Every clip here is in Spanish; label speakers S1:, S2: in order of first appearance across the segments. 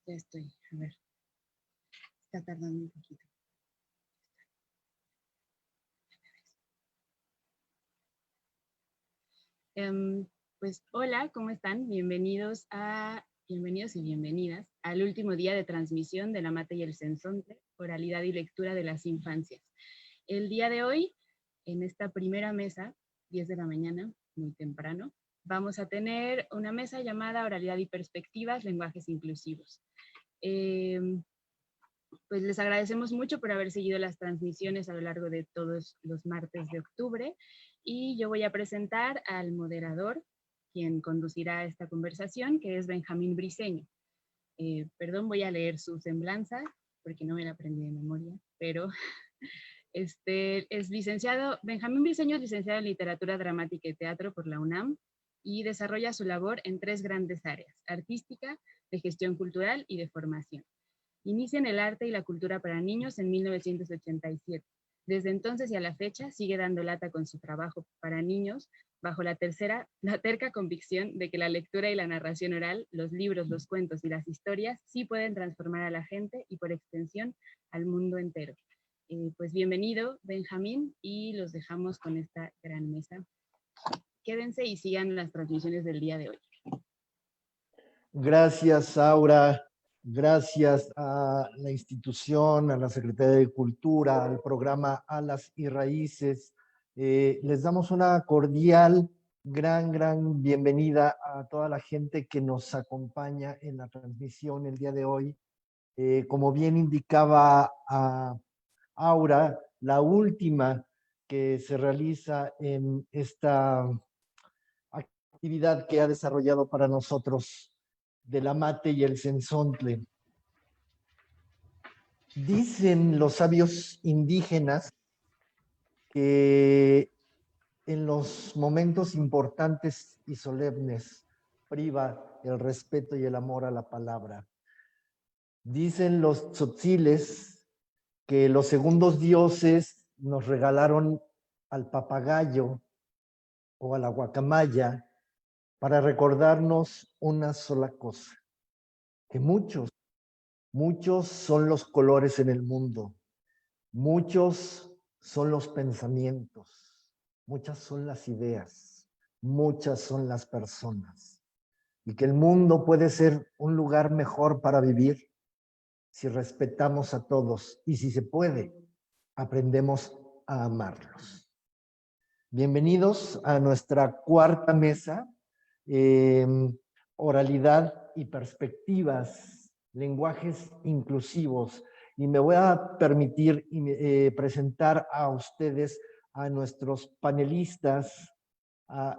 S1: Ya estoy, a ver, está tardando un poquito. Pues hola, ¿cómo están? Bienvenidos y bienvenidas al último día de transmisión de La Mata y el Censontle, oralidad y lectura de las infancias. El día de hoy, en esta primera mesa, 10 de la mañana, muy temprano, vamos a tener una mesa llamada Oralidad y Perspectivas, Lenguajes Inclusivos. Pues les agradecemos mucho por haber seguido las transmisiones a lo largo de todos los martes de octubre y yo voy a presentar al moderador, quien conducirá esta conversación, que es Benjamín Briceño. Perdón, voy a leer su semblanza porque no me la aprendí de memoria, pero es licenciado, Benjamín Briceño es licenciado en Literatura Dramática y Teatro por la UNAM y desarrolla su labor en 3 grandes áreas: artística, de gestión cultural y de formación. Inicia en el arte y la cultura para niños en 1987. Desde entonces y a la fecha sigue dando lata con su trabajo para niños, bajo la terca convicción de que la lectura y la narración oral, los libros, los cuentos y las historias sí pueden transformar a la gente y por extensión al mundo entero. Pues bienvenido, Benjamín, y los dejamos con esta gran mesa. Quédense y sigan las transmisiones del día de hoy.
S2: Gracias, Aura. Gracias a la institución, a la Secretaría de Cultura, al programa Alas y Raíces. Les damos una cordial, gran bienvenida a toda la gente que nos acompaña en la transmisión el día de hoy. Como bien indicaba Aura, la última que se realiza en esta actividad que ha desarrollado para nosotros de la Mate y el Censontle. Dicen los sabios indígenas que en los momentos importantes y solemnes priva el respeto y el amor a la palabra. Dicen los tzotziles que los segundos dioses nos regalaron al papagayo o a la guacamaya para recordarnos una sola cosa, que muchos son los colores en el mundo, muchos son los pensamientos, muchas son las ideas, muchas son las personas, y que el mundo puede ser un lugar mejor para vivir si respetamos a todos y si se puede, aprendemos a amarlos. Bienvenidos a nuestra cuarta mesa, oralidad y perspectivas, lenguajes inclusivos. Y me voy a permitir presentar a ustedes a nuestros panelistas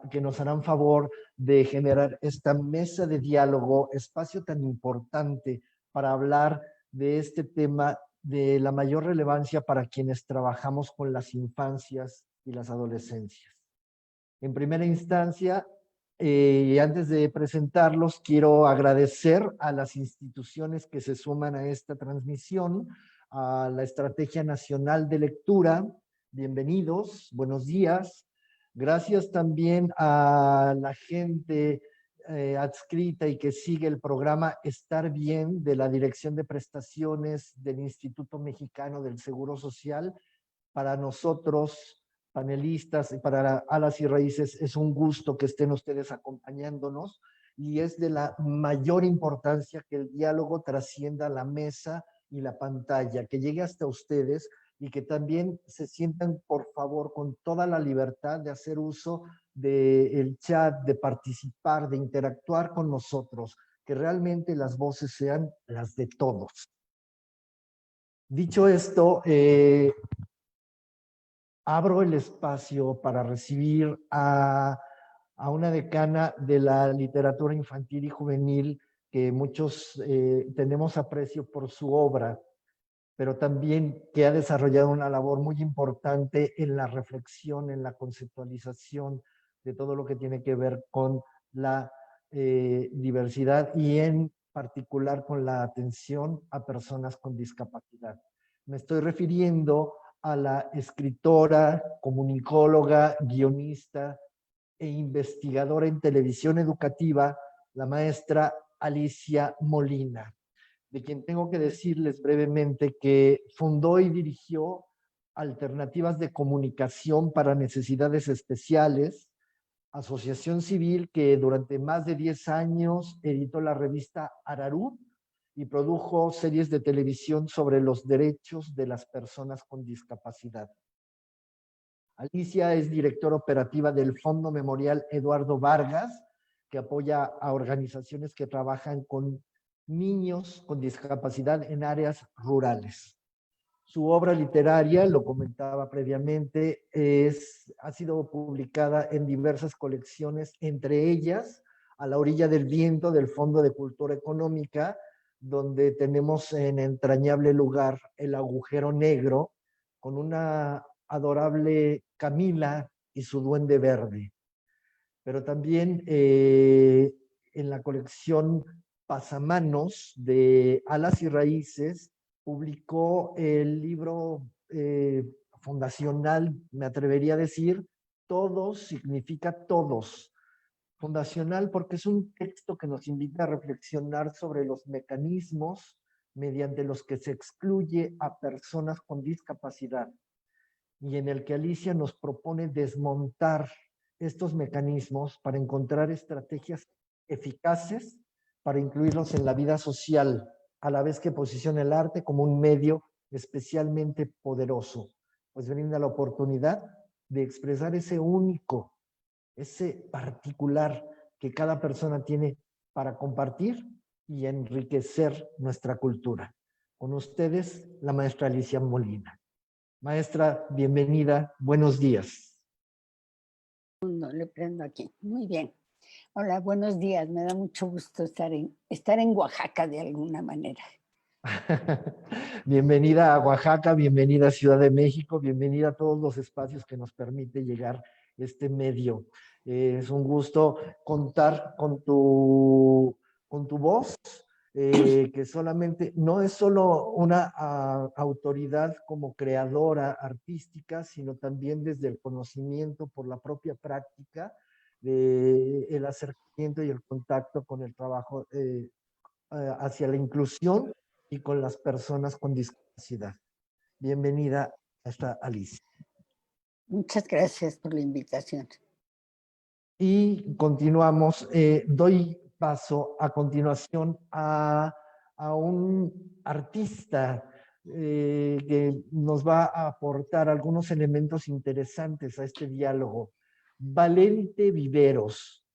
S2: que nos harán favor de generar esta mesa de diálogo, espacio tan importante para hablar de este tema de la mayor relevancia para quienes trabajamos con las infancias y las adolescencias. En primera instancia, y antes de presentarlos, quiero agradecer a las instituciones que se suman a esta transmisión, a la Estrategia Nacional de Lectura. Bienvenidos, buenos días. Gracias también a la gente adscrita y que sigue el programa Estar Bien de la Dirección de Prestaciones del Instituto Mexicano del Seguro Social. Para nosotros, panelistas, y para Alas y Raíces, es un gusto que estén ustedes acompañándonos y es de la mayor importancia que el diálogo trascienda la mesa y la pantalla, que llegue hasta ustedes y que también se sientan, por favor, con toda la libertad de hacer uso del chat, de participar, de interactuar con nosotros, que realmente las voces sean las de todos. Dicho esto, abro el espacio para recibir a una decana de la literatura infantil y juvenil que muchos tenemos aprecio por su obra, pero también que ha desarrollado una labor muy importante en la reflexión, en la conceptualización de todo lo que tiene que ver con la diversidad y en particular con la atención a personas con discapacidad. Me estoy refiriendo a la escritora, comunicóloga, guionista e investigadora en televisión educativa, la maestra Alicia Molina. de quien tengo que decirles brevemente que fundó y dirigió Alternativas de Comunicación para Necesidades Especiales, asociación civil que durante más de 10 años editó la revista Ararú y produjo series de televisión sobre los derechos de las personas con discapacidad. Alicia es directora operativa del Fondo Memorial Eduardo Vargas, que apoya a organizaciones que trabajan con niños con discapacidad en áreas rurales. Su obra literaria, lo comentaba previamente, ha sido publicada en diversas colecciones, entre ellas A la orilla del viento del Fondo de Cultura Económica, donde tenemos en entrañable lugar El agujero negro, con una adorable Camila y su duende verde. Pero también en la colección Pasamanos de Alas y Raíces, publicó el libro fundacional, me atrevería a decir, Todos significa todos. Fundacional porque es un texto que nos invita a reflexionar sobre los mecanismos mediante los que se excluye a personas con discapacidad, y en el que Alicia nos propone desmontar estos mecanismos para encontrar estrategias eficaces para incluirlos en la vida social, a la vez que posiciona el arte como un medio especialmente poderoso, pues brinda la oportunidad de expresar ese único, ese particular que cada persona tiene para compartir y enriquecer nuestra cultura. Con ustedes, la maestra Alicia Molina. Maestra, bienvenida, buenos días.
S3: No le prendo aquí. Muy bien. Hola, buenos días. Me da mucho gusto estar en Oaxaca de alguna manera.
S2: Bienvenida a Oaxaca, bienvenida a Ciudad de México, bienvenida a todos los espacios que nos permite llegar este medio. Es un gusto contar con tu voz, que solamente no es solo una autoridad como creadora artística, sino también desde el conocimiento por la propia práctica, el acercamiento y el contacto con el trabajo hacia la inclusión y con las personas con discapacidad. Bienvenida a esta Alicia.
S3: Muchas gracias por la invitación.
S2: Y continuamos. Doy paso a continuación a un artista que nos va a aportar algunos elementos interesantes a este diálogo. Valente Viveros,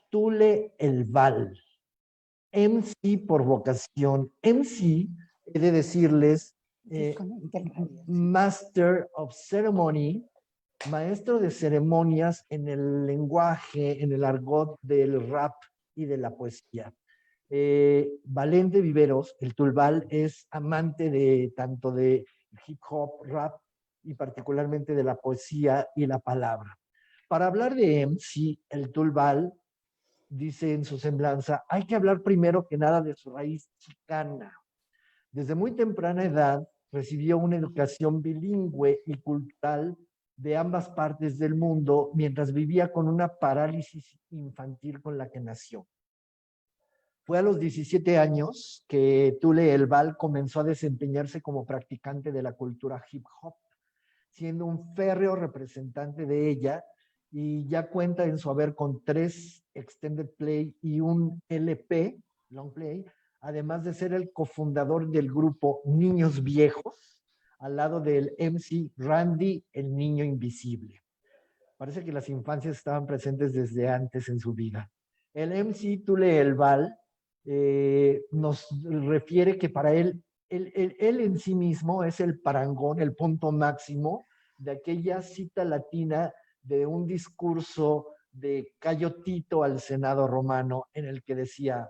S2: Tule El Val, MC por vocación. MC, he de decirles, Master of Ceremony, maestro de ceremonias en el lenguaje, en el argot del rap y de la poesía. Valente Viveros, el Tulbal, es amante de tanto de hip hop, rap y particularmente de la poesía y la palabra. Para hablar de MC, el Tulbal dice en su semblanza, hay que hablar primero que nada de su raíz chicana. Desde muy temprana edad recibió una educación bilingüe y cultural de ambas partes del mundo mientras vivía con una parálisis infantil con la que nació. Fue a los 17 años que Tule El Val comenzó a desempeñarse como practicante de la cultura hip hop, siendo un férreo representante de ella, y ya cuenta en su haber con 3 extended play y un LP, long play, además de ser el cofundador del grupo Niños Viejos, al lado del MC Randy, el Niño Invisible. Parece que las infancias estaban presentes desde antes en su vida. El MC Tule El Val nos refiere que para él en sí mismo es el parangón, el punto máximo de aquella cita latina de un discurso de Cayo Tito al Senado romano en el que decía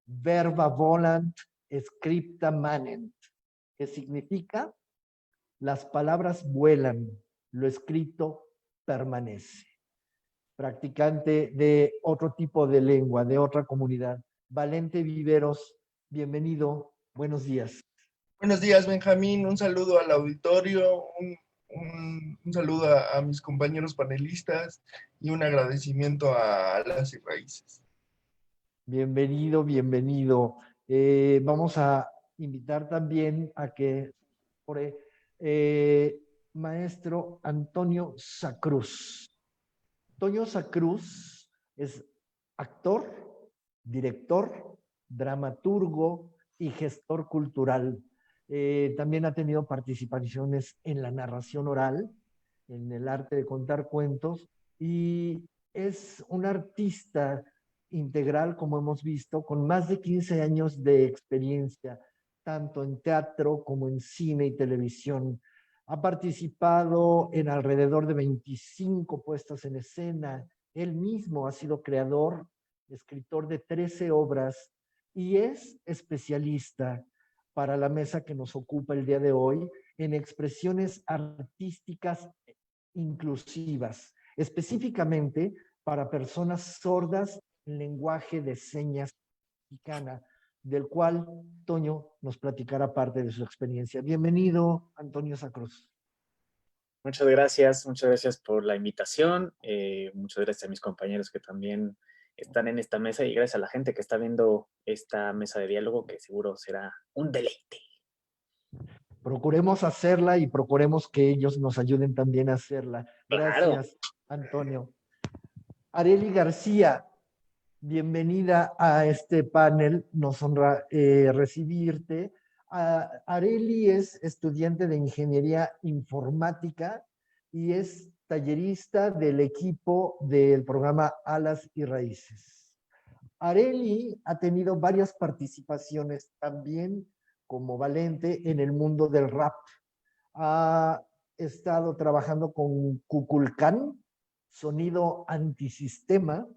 S2: verba volant scripta manent, que significa las palabras vuelan, lo escrito permanece. Practicante de otro tipo de lengua, de otra comunidad. Valente Viveros, bienvenido, buenos días.
S4: Buenos días, Benjamín, un saludo al auditorio, un saludo a mis compañeros panelistas y un agradecimiento a Alas y Raíces.
S2: Bienvenido, bienvenido. Vamos a invitar también a que por maestro Antonio Sacruz. Antonio Sacruz es actor, director, dramaturgo y gestor cultural. También ha tenido participaciones en la narración oral, en el arte de contar cuentos, y es un artista integral, como hemos visto, con más de 15 años de experiencia, tanto en teatro como en cine y televisión. Ha participado en alrededor de 25 puestas en escena. Él mismo ha sido creador, escritor de 13 obras y es especialista para la mesa que nos ocupa el día de hoy en expresiones artísticas inclusivas, específicamente para personas sordas en lenguaje de señas mexicana, del cual Toño nos platicará parte de su experiencia. Bienvenido, Antonio Sacruz.
S5: Muchas gracias por la invitación, muchas gracias a mis compañeros que también están en esta mesa y gracias a la gente que está viendo esta mesa de diálogo que seguro será un deleite.
S2: Procuremos hacerla y procuremos que ellos nos ayuden también a hacerla. Gracias, claro. Antonio. Arely García, bienvenida a este panel, nos honra recibirte. Arely es estudiante de Ingeniería Informática y es tallerista del equipo del programa Alas y Raíces. Arely ha tenido varias participaciones también como Valente en el mundo del rap. Ha estado trabajando con Kukulcán, Sonido Antisistema,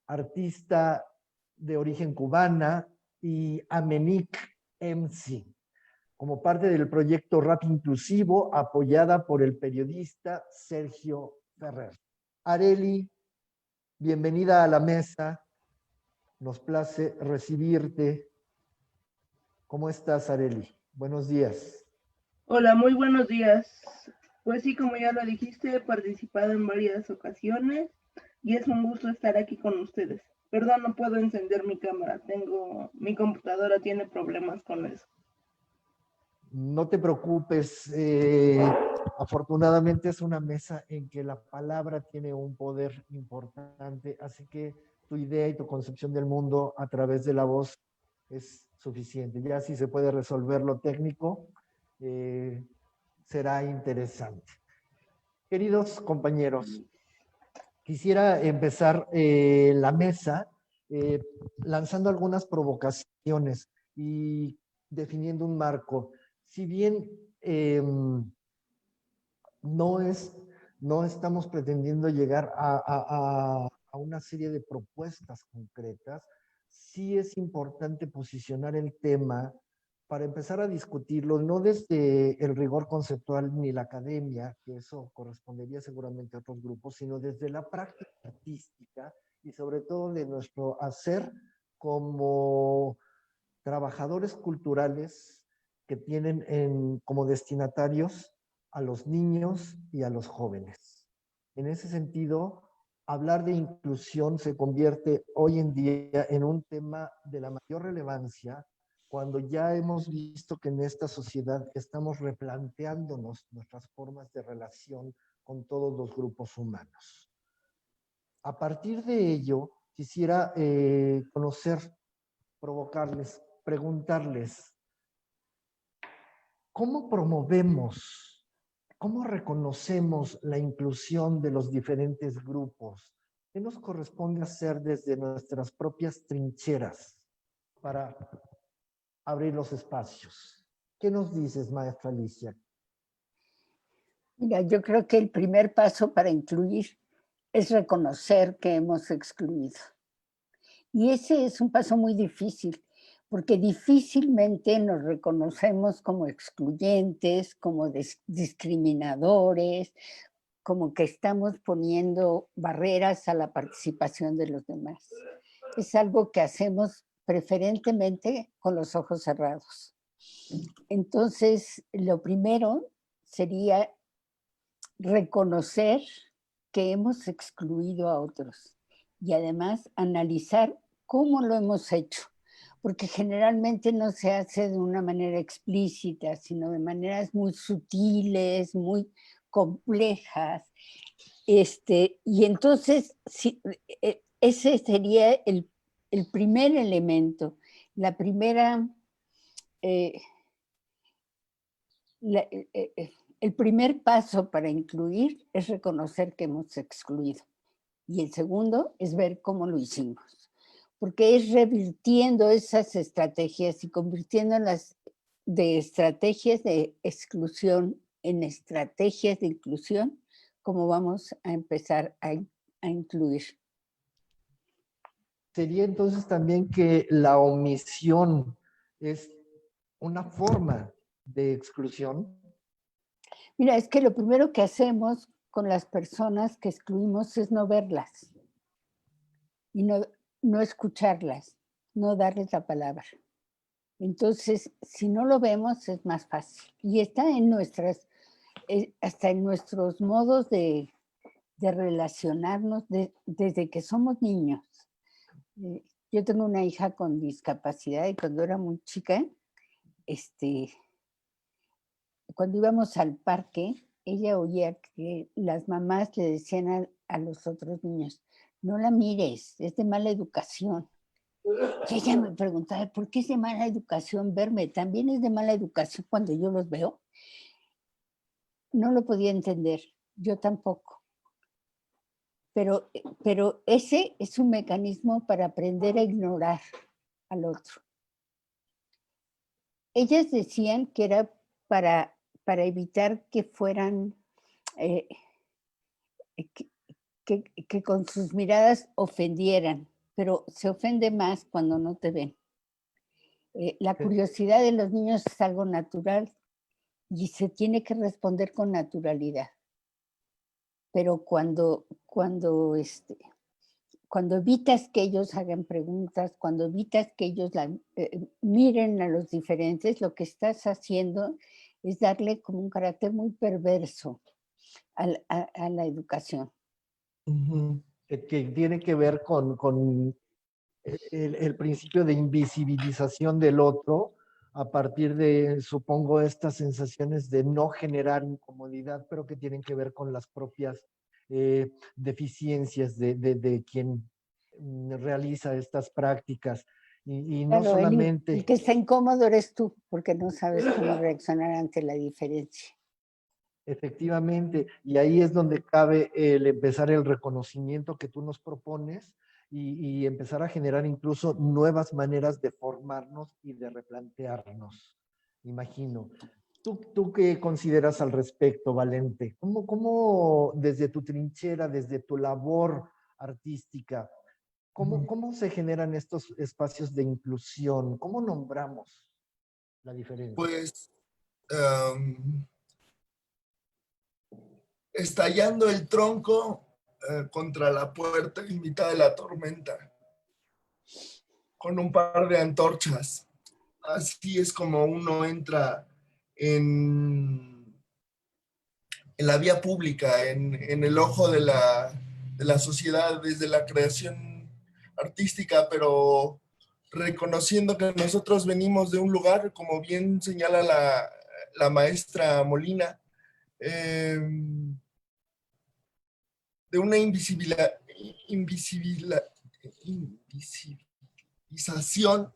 S2: artista de origen cubana, y Amenic MC, como parte del proyecto Rap Inclusivo, apoyada por el periodista Sergio Ferrer. Arely, bienvenida a la mesa. Nos place recibirte. ¿Cómo estás, Arely? Buenos días.
S6: Hola, muy buenos días. Pues sí, como ya lo dijiste, he participado en varias ocasiones y es un gusto estar aquí con ustedes. Perdón, no puedo encender mi cámara. Mi computadora tiene problemas con eso.
S2: No te preocupes. Afortunadamente es una mesa en que la palabra tiene un poder importante, así que tu idea y tu concepción del mundo a través de la voz es suficiente. Ya si se puede resolver lo técnico, será interesante. Queridos compañeros, quisiera empezar la mesa lanzando algunas provocaciones y definiendo un marco. Si bien no estamos pretendiendo llegar a una serie de propuestas concretas, sí es importante posicionar el tema para empezar a discutirlo, no desde el rigor conceptual ni la academia, que eso correspondería seguramente a otros grupos, sino desde la práctica artística y sobre todo de nuestro hacer como trabajadores culturales que tienen como destinatarios a los niños y a los jóvenes. En ese sentido, hablar de inclusión se convierte hoy en día en un tema de la mayor relevancia cuando ya hemos visto que en esta sociedad estamos replanteándonos nuestras formas de relación con todos los grupos humanos. A partir de ello, quisiera provocarles, preguntarles, ¿cómo promovemos, cómo reconocemos la inclusión de los diferentes grupos? ¿Qué nos corresponde hacer desde nuestras propias trincheras para abrir los espacios? ¿Qué nos dices, maestra Alicia?
S3: Mira, yo creo que el primer paso para incluir es reconocer que hemos excluido. Y ese es un paso muy difícil, porque difícilmente nos reconocemos como excluyentes, como discriminadores, como que estamos poniendo barreras a la participación de los demás. Es algo que hacemos preferentemente con los ojos cerrados. Entonces, lo primero sería reconocer que hemos excluido a otros y además analizar cómo lo hemos hecho, porque generalmente no se hace de una manera explícita, sino de maneras muy sutiles, muy complejas. Y entonces, ese sería el primer elemento, la primera, el primer paso para incluir es reconocer que hemos excluido. Y el segundo es ver cómo lo hicimos. Porque es revirtiendo esas estrategias y convirtiéndolas de estrategias de exclusión en estrategias de inclusión, como vamos a empezar a incluir.
S2: Sería entonces también que la omisión es una forma de exclusión.
S3: Mira, es que lo primero que hacemos con las personas que excluimos es no verlas y no escucharlas, no darles la palabra. Entonces, si no lo vemos, es más fácil. Y está en hasta en nuestros modos de relacionarnos desde que somos niños. Yo tengo una hija con discapacidad y cuando era muy chica, cuando íbamos al parque, ella oía que las mamás le decían a los otros niños, no la mires, es de mala educación. Y ella me preguntaba, ¿por qué es de mala educación verme? ¿También es de mala educación cuando yo los veo? No lo podía entender, yo tampoco. Pero ese es un mecanismo para aprender a ignorar al otro. Ellas decían que era para evitar que fueran, que con sus miradas ofendieran, pero se ofende más cuando no te ven. La curiosidad de los niños es algo natural y se tiene que responder con naturalidad. Pero cuando evitas que ellos hagan preguntas, cuando evitas que ellos miren a los diferentes, lo que estás haciendo es darle como un carácter muy perverso a la educación.
S2: Que tiene que ver con el principio de invisibilización del otro a partir de, supongo, estas sensaciones de no generar incomodidad, pero que tienen que ver con las propias deficiencias de quien realiza estas prácticas. Y no
S3: Claro,
S2: solamente...
S3: el que está incómodo eres tú, porque no sabes cómo reaccionar ante la diferencia.
S2: Efectivamente, y ahí es donde cabe el empezar el reconocimiento que tú nos propones y empezar a generar incluso nuevas maneras de formarnos y de replantearnos, imagino. ¿Tú qué consideras al respecto, Valente? ¿Cómo desde tu trinchera, desde tu labor artística, cómo se generan estos espacios de inclusión? ¿Cómo nombramos la diferencia?
S4: Pues estallando el tronco contra la puerta en mitad de la tormenta, con un par de antorchas. Así es como uno entra en la vía pública, en el ojo de la sociedad desde la creación artística, pero reconociendo que nosotros venimos de un lugar, como bien señala la maestra Molina, de una invisibilización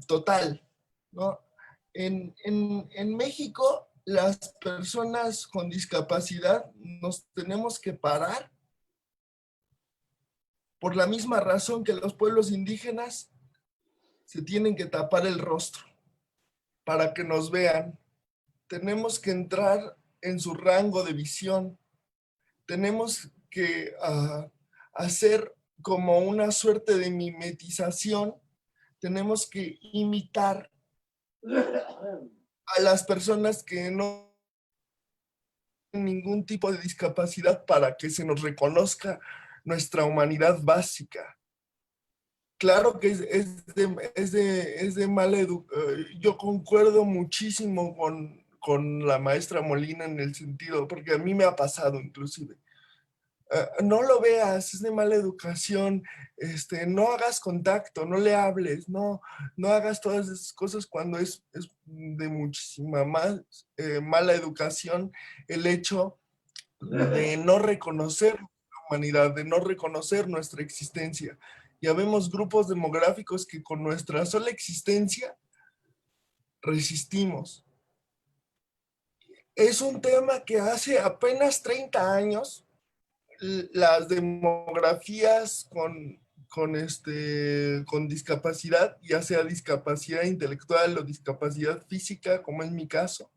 S4: total, ¿no? En México, las personas con discapacidad nos tenemos que parar por la misma razón que los pueblos indígenas se tienen que tapar el rostro para que nos vean. Tenemos que entrar en su rango de visión. Tenemos que hacer como una suerte de mimetización. Tenemos que imitar a las personas que no tienen ningún tipo de discapacidad para que se nos reconozca nuestra humanidad básica. Claro que es de mala educación. Yo concuerdo muchísimo con la maestra Molina en el sentido, porque a mí me ha pasado inclusive. no lo veas, es de mala educación, no hagas contacto, no le hables, no hagas todas esas cosas cuando es de muchísima más mala educación el hecho de no reconocer la humanidad, de no reconocer nuestra existencia. Ya vemos grupos demográficos que con nuestra sola existencia resistimos. Es un tema que hace apenas 30 años las demografías con discapacidad, ya sea discapacidad intelectual o discapacidad física, como es mi caso,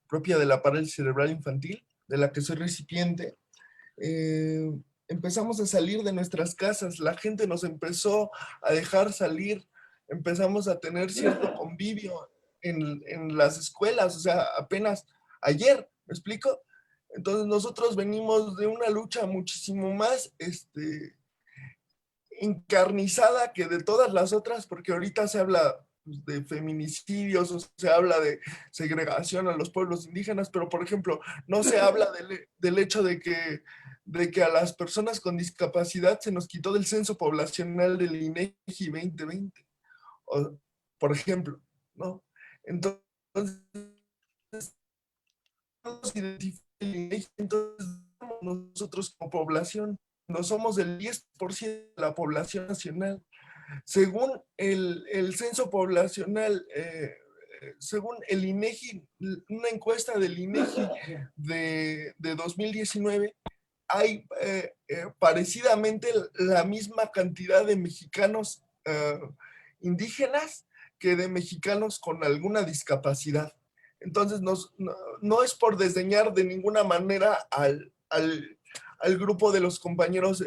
S4: propia de la parálisis cerebral infantil, de la que soy recipiente, empezamos a salir de nuestras casas, la gente nos empezó a dejar salir, empezamos a tener cierto convivio en las escuelas, o sea, apenas ayer, ¿me explico? Entonces nosotros venimos de una lucha muchísimo más encarnizada que de todas las otras, porque ahorita se habla de feminicidios, o se habla de segregación a los pueblos indígenas, pero por ejemplo, no se habla del hecho de que a las personas con discapacidad se nos quitó del censo poblacional del INEGI 2020, o, por ejemplo, ¿no? Entonces, entonces nosotros como población no somos el 10% de la población nacional. Según el censo poblacional, según el INEGI, una encuesta del INEGI de 2019, hay parecidamente la misma cantidad de mexicanos indígenas que de mexicanos con alguna discapacidad. Entonces, no es por desdeñar de ninguna manera al grupo de los compañeros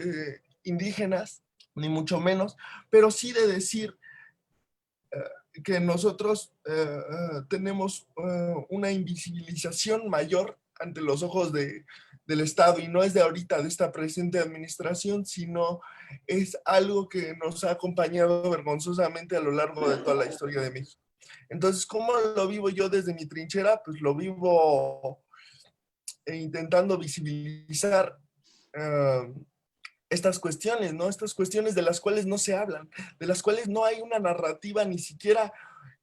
S4: indígenas, ni mucho menos, pero sí de decir que nosotros tenemos una invisibilización mayor ante los ojos del Estado, y no es de ahorita, de esta presente administración, sino es algo que nos ha acompañado vergonzosamente a lo largo de toda la historia de México. Entonces, ¿cómo lo vivo yo desde mi trinchera? Pues lo vivo intentando visibilizar estas cuestiones, ¿no? Estas cuestiones de las cuales no se hablan, de las cuales no hay una narrativa ni siquiera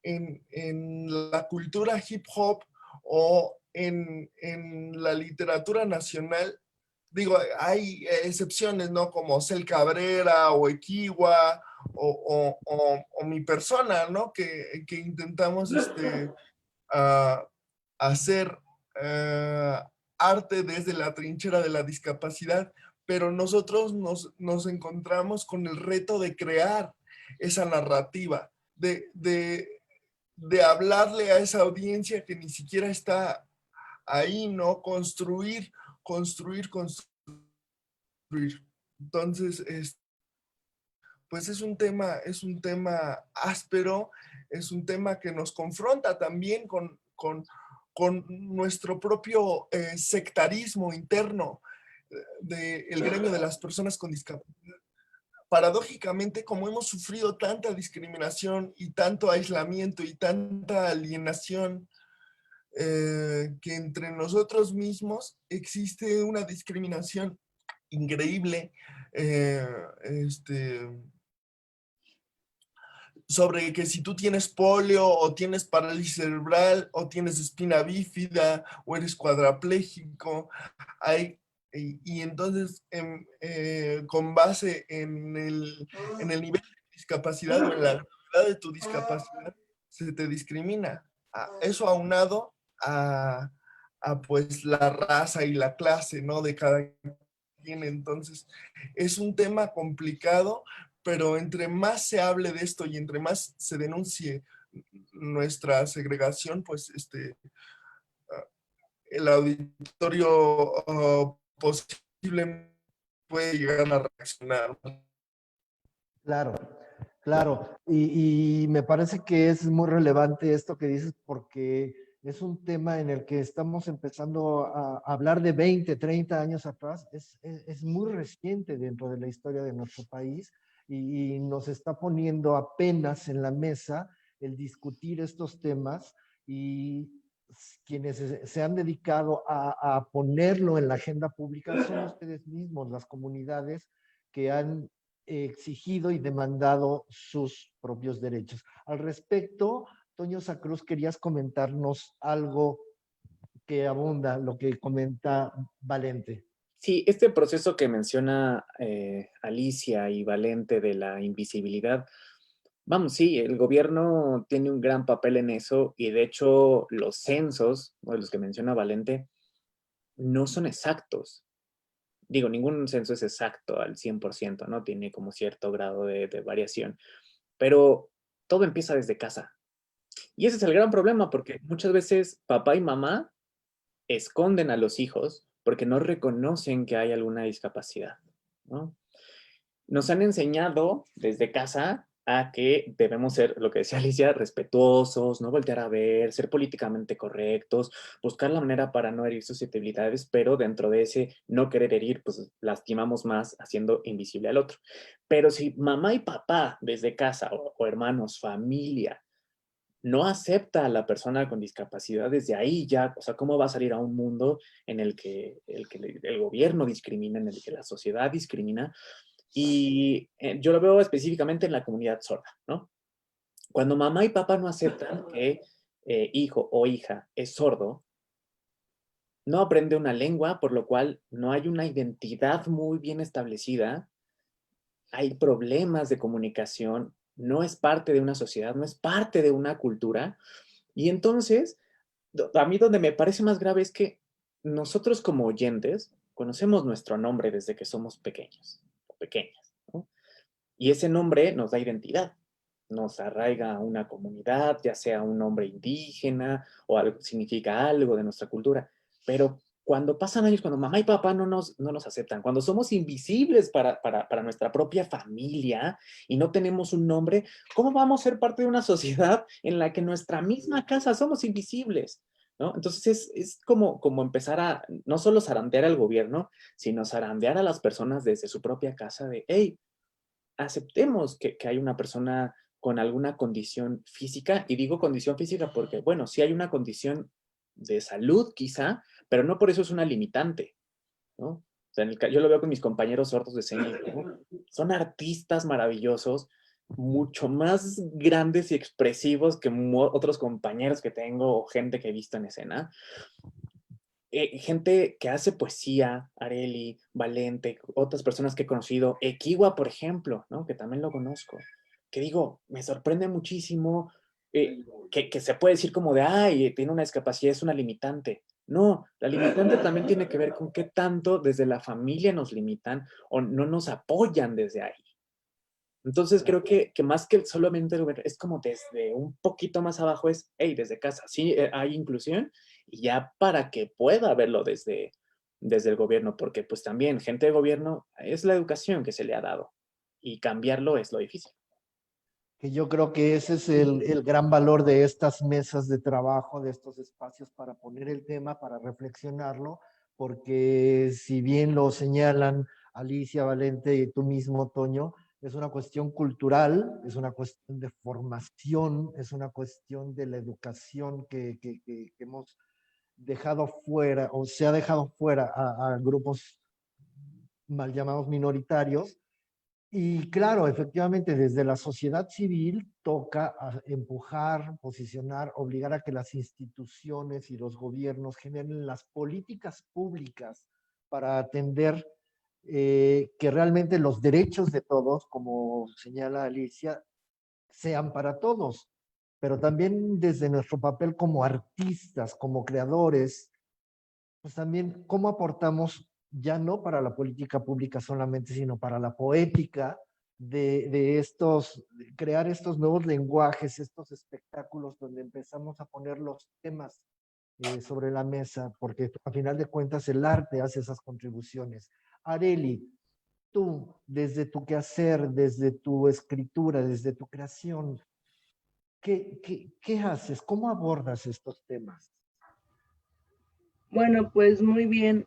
S4: en la cultura hip hop o en la literatura nacional. Digo, hay excepciones, ¿no? Como Cel Cabrera o Equiwa o mi persona, ¿no? Que intentamos hacer arte desde la trinchera de la discapacidad, pero nosotros nos encontramos con el reto de crear esa narrativa, de hablarle a esa audiencia que ni siquiera está ahí, ¿no? Construir. Entonces, pues es un tema áspero, es un tema que nos confronta también con nuestro propio sectarismo interno del gremio de las personas con discapacidad. Paradójicamente, como hemos sufrido tanta discriminación y tanto aislamiento y tanta alienación, que entre nosotros mismos existe una discriminación increíble, sobre que si tú tienes polio o tienes parálisis cerebral o tienes espina bífida o eres cuadrapléjico, y entonces con base en el nivel de discapacidad o en la gravedad de tu discapacidad, se te discrimina. Eso aunado pues la raza y la clase, ¿no? De cada quien. Entonces, es un tema complicado, pero entre más se hable de esto y entre más se denuncie nuestra segregación, pues el auditorio posiblemente puede llegar a reaccionar.
S2: Claro, claro. Y me parece que es muy relevante esto que dices, porque es un tema en el que estamos empezando a hablar de 20, 30 años atrás. Es muy reciente dentro de la historia de nuestro país, y nos está poniendo apenas en la mesa el discutir estos temas. Y quienes se han dedicado a ponerlo en la agenda pública son ustedes mismos, las comunidades que han exigido y demandado sus propios derechos. Al respecto, Toño Sacruz, querías comentarnos algo que abunda lo que comenta Valente.
S5: Sí, este proceso que menciona Alicia y Valente de la invisibilidad, vamos, sí, el gobierno tiene un gran papel en eso y de hecho los censos, de los que menciona Valente, no son exactos. Digo, ningún censo es exacto al 100%, ¿no? Tiene como cierto grado de variación, pero todo empieza desde casa. Y ese es el gran problema porque muchas veces papá y mamá esconden a los hijos porque no reconocen que hay alguna discapacidad, ¿no? Nos han enseñado desde casa a que debemos ser, lo que decía Alicia, respetuosos, no voltear a ver, ser políticamente correctos, buscar la manera para no herir susceptibilidades, pero dentro de ese no querer herir, pues lastimamos más haciendo invisible al otro. Pero si mamá y papá desde casa o hermanos, familia, no acepta a la persona con discapacidad, desde ahí ya, o sea, ¿cómo va a salir a un mundo en el que el gobierno discrimina, en el que la sociedad discrimina? Y yo lo veo específicamente en la comunidad sorda, ¿no? Cuando mamá y papá no aceptan que hijo o hija es sordo, no aprende una lengua, por lo cual no hay una identidad muy bien establecida, hay problemas de comunicación, no es parte de una sociedad, no es parte de una cultura, y entonces, a mí donde me parece más grave es que nosotros como oyentes conocemos nuestro nombre desde que somos pequeños o pequeñas, ¿no? Y ese nombre nos da identidad, nos arraiga a una comunidad, ya sea un nombre indígena o algo, significa algo de nuestra cultura. Pero cuando pasan años, cuando mamá y papá no nos aceptan, cuando somos invisibles para nuestra propia familia y no tenemos un nombre, ¿cómo vamos a ser parte de una sociedad en la que en nuestra misma casa somos invisibles? ¿No? Entonces es como empezar a no solo zarandear al gobierno, sino zarandear a las personas desde su propia casa de, hey, aceptemos que hay una persona con alguna condición física, y digo condición física porque, bueno, sí hay una condición de salud quizá, pero no por eso es una limitante, ¿no? O sea, yo lo veo con mis compañeros sordos de señas, ¿no? Son artistas maravillosos, mucho más grandes y expresivos que otros compañeros que tengo o gente que he visto en escena. Gente que hace poesía, Areli, Valente, otras personas que he conocido, Ekiwa, por ejemplo, ¿no? Que también lo conozco, que digo, me sorprende muchísimo que se puede decir como de, ay, tiene una discapacidad, es una limitante. No, la limitante también tiene que ver con qué tanto desde la familia nos limitan o no nos apoyan desde ahí. Entonces creo que más que solamente es como desde un poquito más abajo es, hey, desde casa, sí hay inclusión y ya para que pueda verlo desde el gobierno, porque pues también gente de gobierno es la educación que se le ha dado y cambiarlo es lo difícil.
S2: Que yo creo que ese es el gran valor de estas mesas de trabajo, de estos espacios para poner el tema, para reflexionarlo, porque si bien lo señalan Alicia, Valente y tú mismo, Toño, es una cuestión cultural, es una cuestión de formación, es una cuestión de la educación que hemos dejado fuera o se ha dejado fuera a grupos mal llamados minoritarios. Y claro, efectivamente, desde la sociedad civil toca empujar, posicionar, obligar a que las instituciones y los gobiernos generen las políticas públicas para atender que realmente los derechos de todos, como señala Alicia, sean para todos, pero también desde nuestro papel como artistas, como creadores, pues también cómo aportamos ya no para la política pública solamente, sino para la poética de crear estos nuevos lenguajes, estos espectáculos donde empezamos a poner los temas sobre la mesa, porque a final de cuentas el arte hace esas contribuciones. Areli, tú, desde tu quehacer, desde tu escritura, desde tu creación, ¿qué haces? ¿Cómo abordas estos temas?
S6: Bueno, pues muy bien.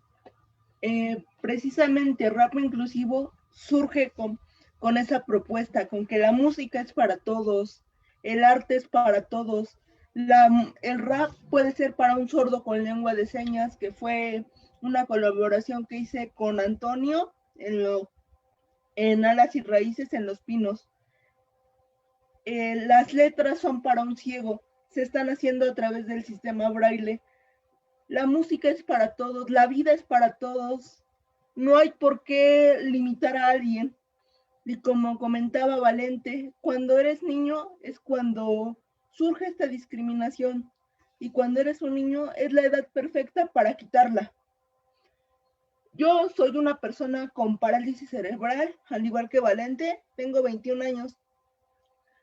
S6: Precisamente Rap Inclusivo surge con esa propuesta, con que la música es para todos, el arte es para todos. El rap puede ser para un sordo con lengua de señas, que fue una colaboración que hice con Antonio en Alas y Raíces en Los Pinos. Las letras son para un ciego, se están haciendo a través del sistema braille. La música es para todos, la vida es para todos, no hay por qué limitar a alguien. Y como comentaba Valente, cuando eres niño es cuando surge esta discriminación, y cuando eres un niño es la edad perfecta para quitarla. Yo soy una persona con parálisis cerebral, al igual que Valente, tengo 21 años.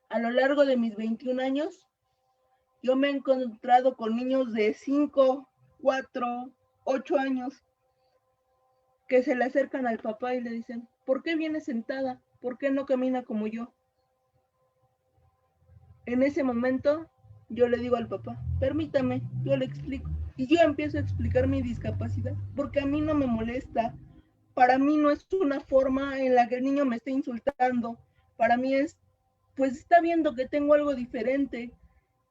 S6: A lo largo de mis 21 años, yo me he encontrado con niños de 5, 4, 8 años que se le acercan al papá y le dicen, ¿por qué viene sentada? ¿Por qué no camina como yo? En ese momento, yo le digo al papá, permítame, yo le explico. Y yo empiezo a explicar mi discapacidad, porque a mí no me molesta. Para mí no es una forma en la que el niño me esté insultando. Para mí es, pues está viendo que tengo algo diferente.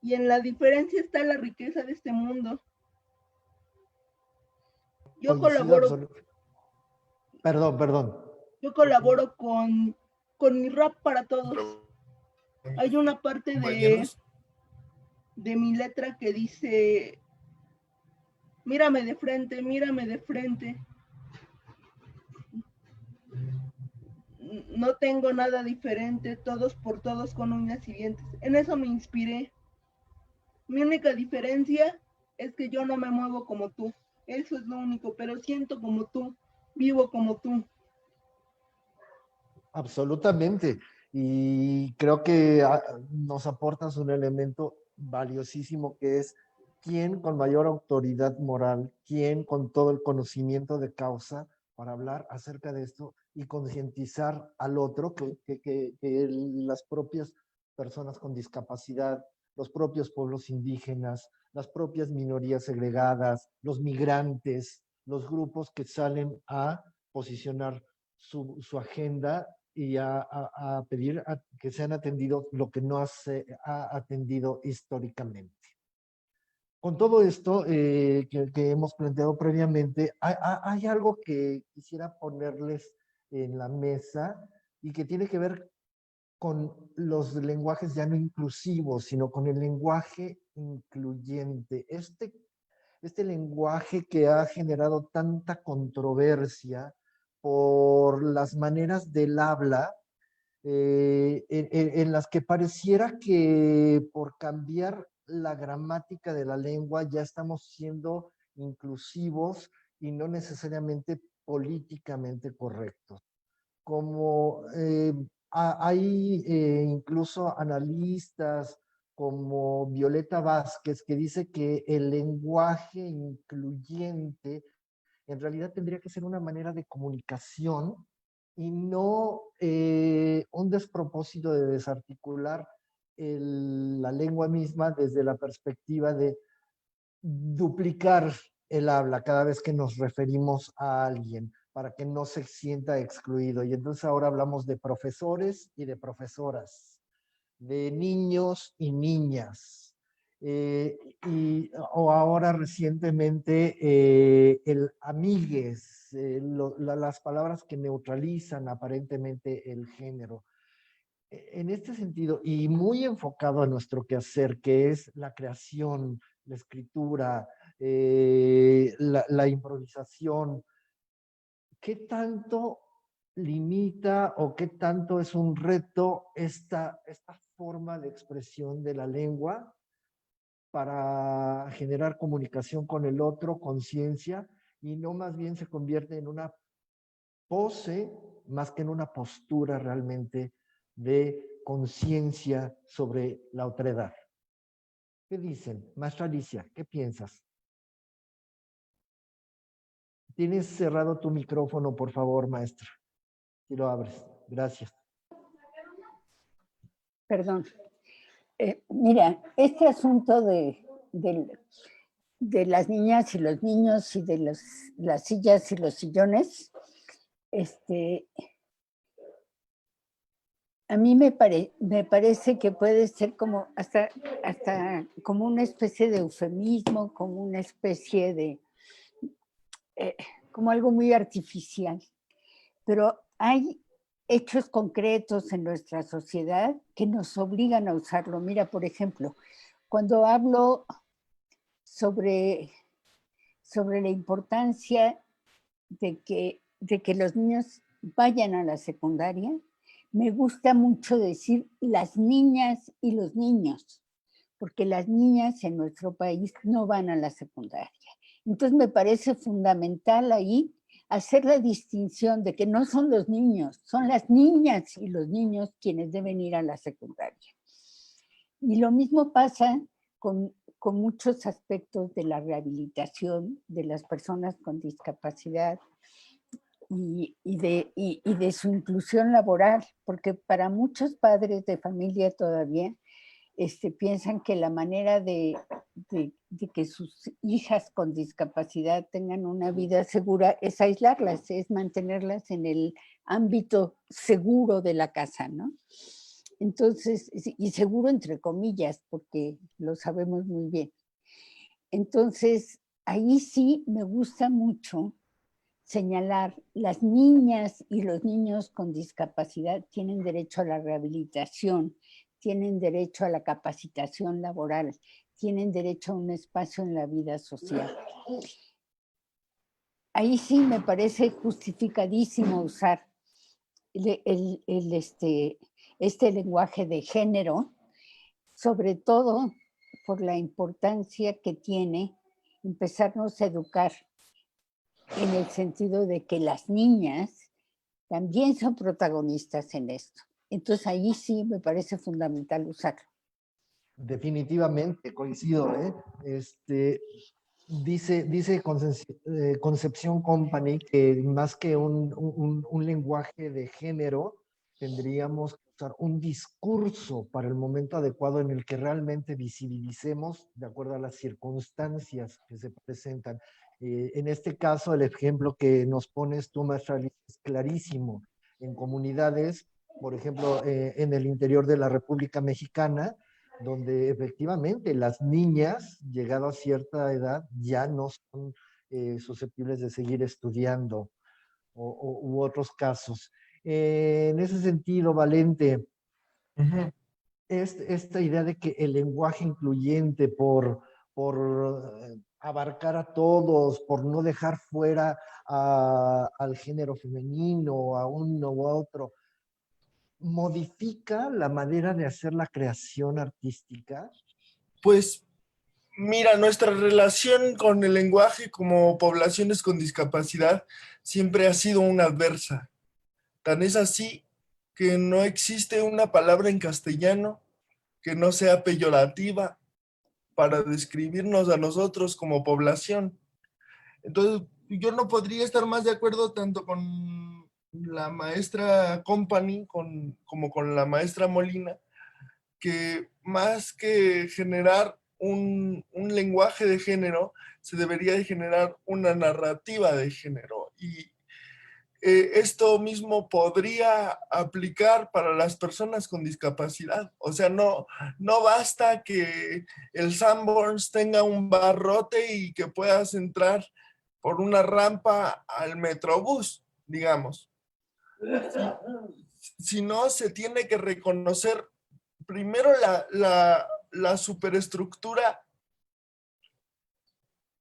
S6: Y en la diferencia está la riqueza de este mundo. Yo colaboro.
S2: Perdón.
S6: Yo colaboro con mi rap para todos. Hay una parte de mi letra que dice, mírame de frente, mírame de frente. No tengo nada diferente, todos por todos con uñas y dientes. En eso me inspiré. Mi única diferencia es que yo no me muevo como tú. Eso es lo único, pero siento como tú, vivo como tú.
S2: Absolutamente. Y creo que nos aportas un elemento valiosísimo que es quién con mayor autoridad moral, quién con todo el conocimiento de causa para hablar acerca de esto y concientizar al otro que las propias personas con discapacidad, los propios pueblos indígenas, las propias minorías segregadas, los migrantes, los grupos que salen a posicionar su agenda y a pedir que sean atendidos lo que no se ha atendido históricamente. Con todo esto que hemos planteado previamente, hay algo que quisiera ponerles en la mesa y que tiene que ver con los lenguajes ya no inclusivos, sino con el lenguaje incluyente. Este lenguaje que ha generado tanta controversia por las maneras del habla, en las que pareciera que por cambiar la gramática de la lengua ya estamos siendo inclusivos y no necesariamente políticamente correctos. Como hay incluso analistas como Violeta Vázquez que dice que el lenguaje incluyente en realidad tendría que ser una manera de comunicación y no un despropósito de desarticular la lengua misma desde la perspectiva de duplicar el habla cada vez que nos referimos a alguien para que no se sienta excluido. Y entonces ahora hablamos de profesores y de profesoras, de niños y niñas. O ahora recientemente el amigues, las palabras que neutralizan aparentemente el género. En este sentido, y muy enfocado a nuestro quehacer, que es la creación, la escritura, la improvisación, ¿qué tanto limita o qué tanto es un reto esta forma de expresión de la lengua para generar comunicación con el otro, conciencia, y no más bien se convierte en una pose más que en una postura realmente de conciencia sobre la otredad? ¿Qué dicen? Maestra Alicia, ¿qué piensas? Tienes cerrado tu micrófono, por favor, maestra. Si lo abres. Gracias.
S3: Perdón. Mira, este asunto de las niñas y los niños y de las sillas y los sillones, A mí me parece que puede ser como hasta como una especie de eufemismo, como una especie de, como algo muy artificial. Pero hay hechos concretos en nuestra sociedad que nos obligan a usarlo. Mira, por ejemplo, cuando hablo sobre la importancia de que los niños vayan a la secundaria, me gusta mucho decir las niñas y los niños, porque las niñas en nuestro país no van a la secundaria. Entonces me parece fundamental ahí hacer la distinción de que no son los niños, son las niñas y los niños quienes deben ir a la secundaria. Y lo mismo pasa con muchos aspectos de la rehabilitación de las personas con discapacidad y de su inclusión laboral, porque para muchos padres de familia todavía piensan que la manera de que sus hijas con discapacidad tengan una vida segura es aislarlas, es mantenerlas en el ámbito seguro de la casa, ¿no? Entonces, y seguro entre comillas, porque lo sabemos muy bien. Entonces, ahí sí me gusta mucho señalar, las niñas y los niños con discapacidad tienen derecho a la rehabilitación, tienen derecho a la capacitación laboral, tienen derecho a un espacio en la vida social. Ahí sí me parece justificadísimo usar este lenguaje de género, sobre todo por la importancia que tiene empezarnos a educar en el sentido de que las niñas también son protagonistas en esto. Entonces ahí sí me parece fundamental usarlo.
S2: Definitivamente, coincido, ¿eh? Dice Concepción Company que más que un lenguaje de género, tendríamos que usar un discurso para el momento adecuado en el que realmente visibilicemos de acuerdo a las circunstancias que se presentan. En este caso, el ejemplo que nos pones tú, maestra Alicia, es clarísimo. En comunidades, por ejemplo, en el interior de la República Mexicana, donde efectivamente las niñas, llegado a cierta edad, ya no son susceptibles de seguir estudiando u otros casos. En ese sentido, Valente, esta idea de que el lenguaje incluyente por abarcar a todos, por no dejar fuera al género femenino, a uno u otro, ¿modifica la manera de hacer la creación artística?
S4: Pues mira, nuestra relación con el lenguaje como poblaciones con discapacidad siempre ha sido una adversa. Tan es así que no existe una palabra en castellano que no sea peyorativa para describirnos a nosotros como población. Entonces, yo no podría estar más de acuerdo tanto con la maestra Company como con la maestra Molina, que más que generar un lenguaje de género, se debería de generar una narrativa de género. Y esto mismo podría aplicar para las personas con discapacidad. O sea, no basta que el Sanborns tenga un barrote y que puedas entrar por una rampa al Metrobús, digamos. Si no, se tiene que reconocer primero la superestructura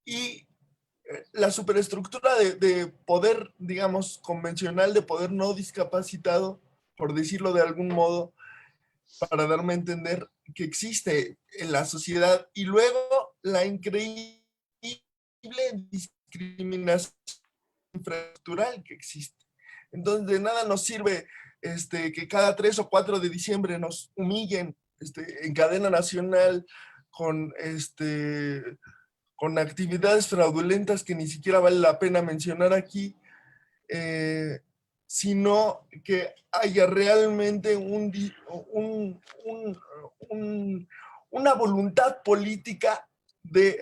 S4: y la superestructura de poder, digamos, convencional, de poder no discapacitado, por decirlo de algún modo, para darme a entender que existe en la sociedad, y luego la increíble discriminación infraestructural que existe. Entonces, de nada nos sirve que cada 3 o 4 de diciembre nos humillen en cadena nacional con con actividades fraudulentas que ni siquiera vale la pena mencionar aquí, sino que haya realmente una voluntad política de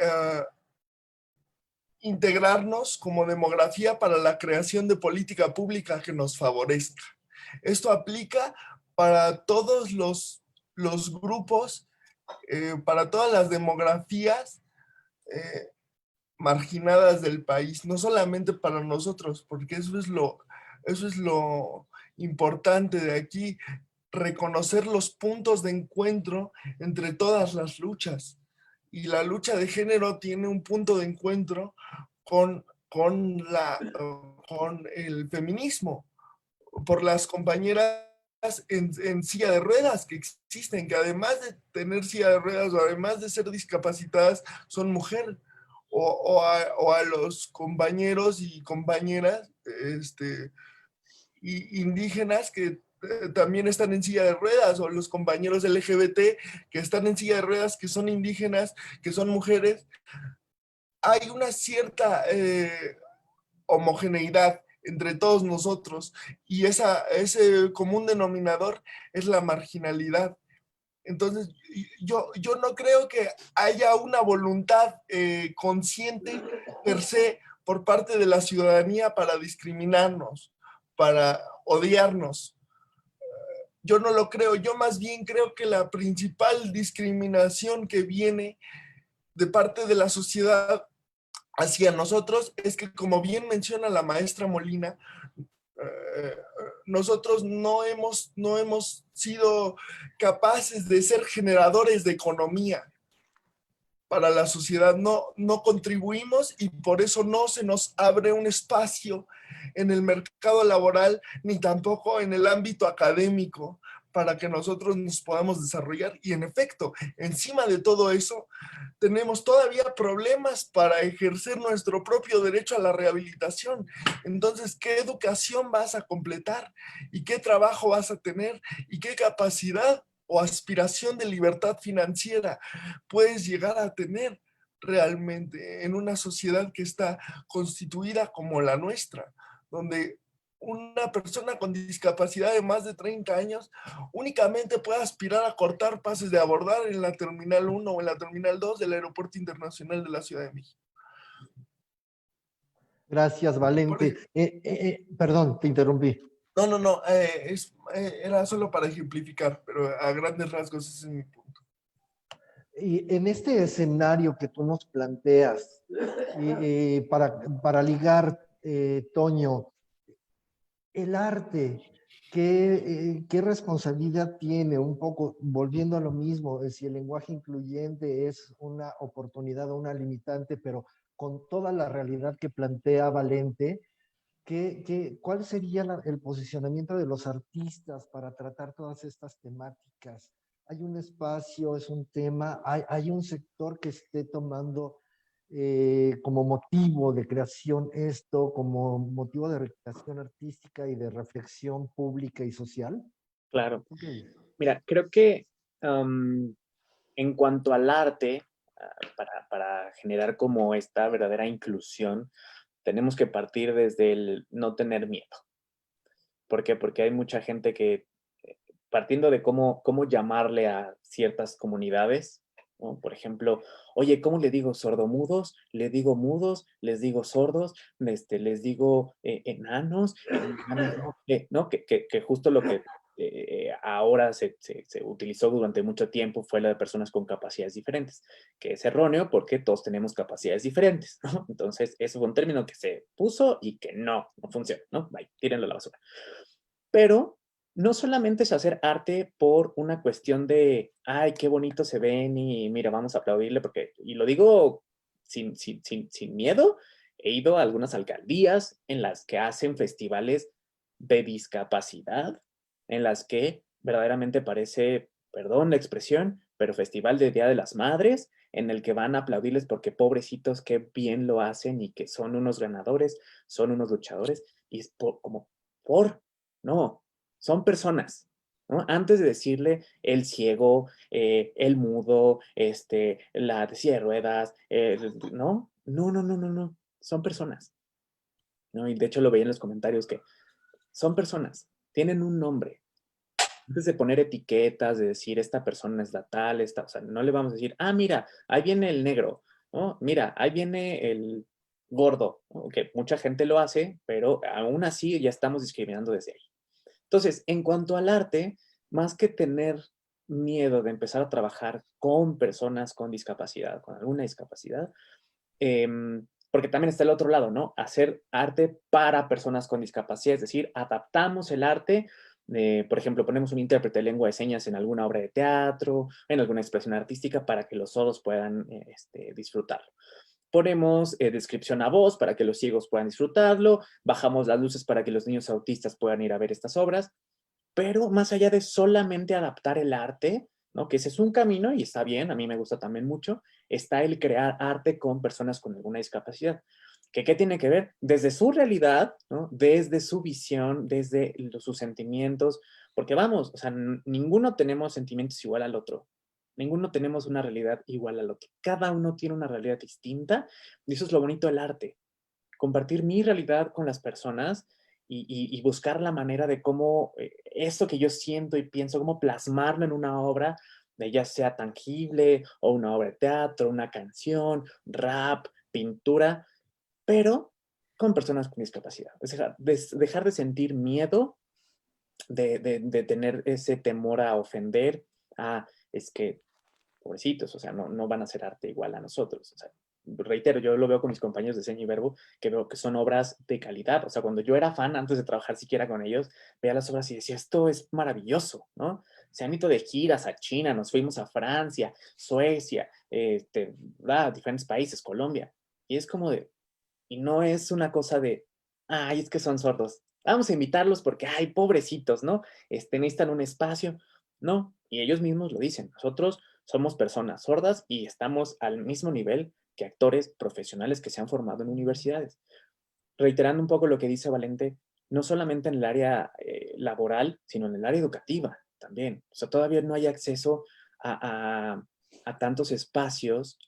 S4: integrarnos como demografía para la creación de política pública que nos favorezca. Esto aplica para todos los grupos, para todas las demografías marginadas del país, no solamente para nosotros, porque eso es lo importante de aquí, reconocer los puntos de encuentro entre todas las luchas. Y la lucha de género tiene un punto de encuentro con el feminismo, por las compañeras en silla de ruedas que existen, que además de tener silla de ruedas o además de ser discapacitadas, son mujeres. O a los compañeros y compañeras indígenas que también están en silla de ruedas, o los compañeros LGBT que están en silla de ruedas, que son indígenas, que son mujeres. Hay una cierta homogeneidad entre todos nosotros, y ese común denominador es la marginalidad. Entonces, yo no creo que haya una voluntad consciente per se por parte de la ciudadanía para discriminarnos, para odiarnos. Yo no lo creo. Yo más bien creo que la principal discriminación que viene de parte de la sociedad hacia nosotros es que, como bien menciona la maestra Molina, nosotros no hemos sido capaces de ser generadores de economía para la sociedad, no contribuimos, y por eso no se nos abre un espacio en el mercado laboral ni tampoco en el ámbito académico para que nosotros nos podamos desarrollar. Y en efecto, encima de todo eso, tenemos todavía problemas para ejercer nuestro propio derecho a la rehabilitación. Entonces, ¿qué educación vas a completar? ¿Y qué trabajo vas a tener? ¿Y qué capacidad o aspiración de libertad financiera puedes llegar a tener realmente en una sociedad que está constituida como la nuestra, donde una persona con discapacidad de más de 30 años únicamente puede aspirar a cortar pases de abordar en la Terminal 1 o en la Terminal 2 del Aeropuerto Internacional de la Ciudad de México?
S2: Gracias, Valente. Perdón, te interrumpí.
S4: No, era solo para ejemplificar, pero a grandes rasgos ese es mi punto.
S2: Y en este escenario que tú nos planteas, para ligar, Toño, el arte, ¿qué responsabilidad tiene? Un poco, volviendo a lo mismo, si el lenguaje incluyente es una oportunidad o una limitante, pero con toda la realidad que plantea Valente, ¿cuál sería el posicionamiento de los artistas para tratar todas estas temáticas? ¿Hay un espacio, es un tema, hay un sector que esté tomando como motivo de creación esto, como motivo de recreación artística y de reflexión pública y social?
S5: Claro.
S2: Okay.
S5: Mira, creo que en cuanto al arte, para generar como esta verdadera inclusión, tenemos que partir desde el no tener miedo. ¿Por qué? Porque hay mucha gente que, partiendo de cómo llamarle a ciertas comunidades, ¿no? Por ejemplo, oye, ¿cómo le digo sordomudos? ¿Le digo mudos? ¿Les digo sordos? ¿Les digo enanos? ¿No? Que justo lo que ahora se utilizó durante mucho tiempo fue la de personas con capacidades diferentes, que es erróneo porque todos tenemos capacidades diferentes, ¿no? Entonces, eso fue un término que se puso y que no funciona, ¿no? Bye, tírenlo a la basura. Pero no solamente es hacer arte por una cuestión de, ay, qué bonito se ven y mira, vamos a aplaudirle, porque, y lo digo sin miedo, he ido a algunas alcaldías en las que hacen festivales de discapacidad, en las que verdaderamente parece, perdón la expresión, pero festival de Día de las Madres, en el que van a aplaudirles porque pobrecitos, qué bien lo hacen y que son unos ganadores, son unos luchadores, y es no, son personas, ¿no? Antes de decirle el ciego, el mudo, la de silla de ruedas, no, son personas, ¿no? Y de hecho lo veía en los comentarios que son personas, tienen un nombre. Antes de poner etiquetas, de decir esta persona es la tal, o sea, no le vamos a decir, ah, mira, ahí viene el negro, ¿no? Mira, ahí viene el gordo, ¿no? Que mucha gente lo hace, pero aún así ya estamos discriminando desde ahí. Entonces, en cuanto al arte, más que tener miedo de empezar a trabajar con personas con discapacidad, con alguna discapacidad, porque también está el otro lado, ¿no? Hacer arte para personas con discapacidad, es decir, adaptamos el arte, por ejemplo, ponemos un intérprete de lengua de señas en alguna obra de teatro, en alguna expresión artística para que los sordos puedan disfrutarlo. Ponemos descripción a voz para que los ciegos puedan disfrutarlo, bajamos las luces para que los niños autistas puedan ir a ver estas obras, pero más allá de solamente adaptar el arte, ¿no? Que ese es un camino y está bien, a mí me gusta también mucho, está el crear arte con personas con alguna discapacidad. ¿Qué tiene que ver? Desde su realidad, ¿no? Desde su visión, desde sus sentimientos, porque vamos, o sea, ninguno tenemos sentimientos igual al otro. Ninguno tenemos una realidad igual al otro. Cada uno tiene una realidad distinta y eso es lo bonito del arte. Compartir mi realidad con las personas y buscar la manera de cómo eso que yo siento y pienso, cómo plasmarlo en una obra, de ya sea tangible o una obra de teatro, una canción, rap, pintura, pero con personas con discapacidad. Es dejar de sentir miedo, de tener ese temor a ofender, es que pobrecitos, o sea, no van a hacer arte igual a nosotros. O sea, reitero, yo lo veo con mis compañeros de Seña y Verbo, que veo que son obras de calidad. O sea, cuando yo era fan, antes de trabajar siquiera con ellos, veía las obras y decía, esto es maravilloso, ¿no? Se han ido de giras a China, nos fuimos a Francia, Suecia, diferentes países, Colombia. Y es como de, y no es una cosa de, ay, es que son sordos. Vamos a invitarlos porque, ay, pobrecitos, ¿no? Necesitan un espacio. No, y ellos mismos lo dicen. Nosotros somos personas sordas y estamos al mismo nivel que actores profesionales que se han formado en universidades. Reiterando un poco lo que dice Valente, no solamente en el área laboral, sino en el área educativa también. O sea, todavía no hay acceso a tantos espacios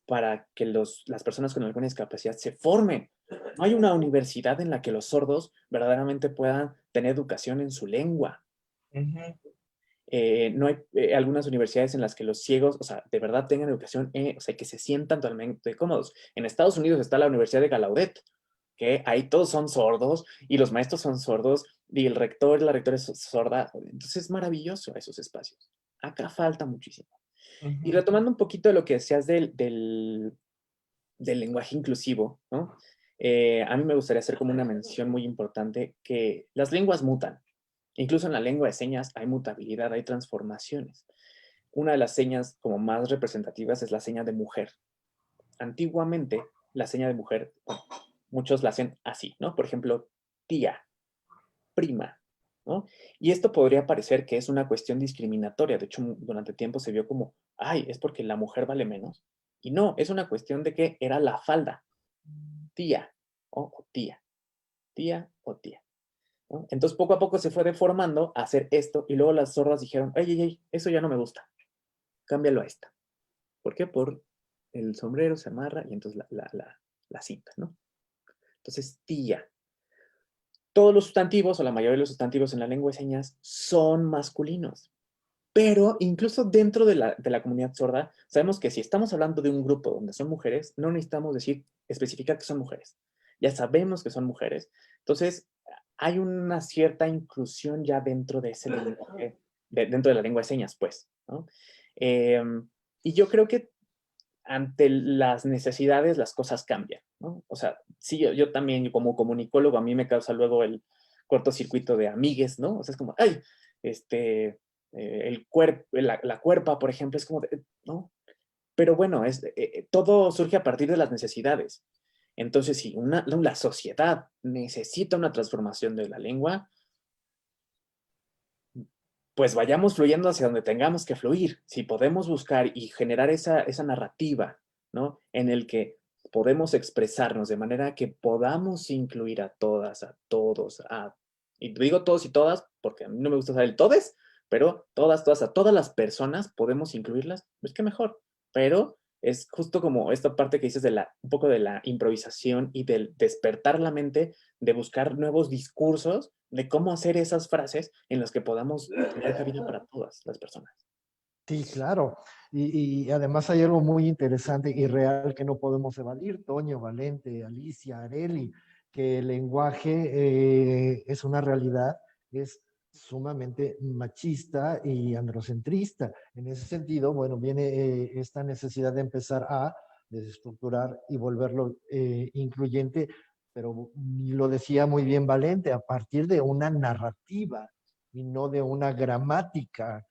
S5: para que las personas con alguna discapacidad se formen. No hay una universidad en la que los sordos verdaderamente puedan tener educación en su lengua. No hay algunas universidades en las que los ciegos, o sea, de verdad tengan educación, o sea, que se sientan totalmente cómodos. En Estados Unidos está la Universidad de Gallaudet, que ahí todos son sordos y los maestros son sordos y el rector, la rectora es sorda. Entonces es maravilloso esos espacios. Acá falta muchísimo. Y retomando un poquito de lo que decías del lenguaje inclusivo, ¿no? A mí me gustaría hacer como una mención muy importante que las lenguas mutan. Incluso en la lengua de señas hay mutabilidad, hay transformaciones. Una de las señas como más representativas es la seña de mujer. Antiguamente, la seña de mujer, bueno, muchos la hacen así, ¿no? Por ejemplo, tía, prima, ¿no? Y esto podría parecer que es una cuestión discriminatoria. De hecho, durante tiempo se vio como, ay, es porque la mujer vale menos. Y no, es una cuestión de que era la falda. Tía o tía, tía o tía, ¿no? Entonces, poco a poco se fue deformando a hacer esto y luego las sordas dijeron, ay, eso ya no me gusta, cámbialo a esta. ¿Por qué? Por el sombrero se amarra y entonces la cinta, ¿no? Entonces, tía. Todos los sustantivos o la mayoría de los sustantivos en la lengua de señas son masculinos. Pero incluso dentro de la comunidad sorda, sabemos que si estamos hablando de un grupo donde son mujeres, no necesitamos especificar que son mujeres. Ya sabemos que son mujeres. Entonces, hay una cierta inclusión ya dentro de ese lenguaje, dentro de la lengua de señas, pues, ¿no? Y yo creo que ante las necesidades las cosas cambian, ¿no? O sea, sí, yo también como comunicólogo a mí me causa luego el cortocircuito de amigues, ¿no? O sea, es como, ay, el cuerpo, la cuerpa, por ejemplo, es como, ¿no? Pero bueno, todo surge a partir de las necesidades. Entonces, si la sociedad necesita una transformación de la lengua, pues vayamos fluyendo hacia donde tengamos que fluir. Si podemos buscar y generar esa narrativa, ¿no? En el que podemos expresarnos de manera que podamos incluir a todas, a todos, y digo todos y todas porque a mí no me gusta usar el todes, pero todas, a todas las personas podemos incluirlas, pues qué mejor. Pero es justo como esta parte que dices un poco de la improvisación y del despertar la mente, de buscar nuevos discursos de cómo hacer esas frases en las que podamos tener cabida para todas las personas.
S2: Sí, claro. Y además hay algo muy interesante y real que no podemos evadir, Toño, Valente, Alicia, Areli, que el lenguaje es una realidad, es sumamente machista y androcentrista. En ese sentido, bueno, viene esta necesidad de empezar a desestructurar y volverlo incluyente, pero lo decía muy bien Valente, a partir de una narrativa y no de una gramática,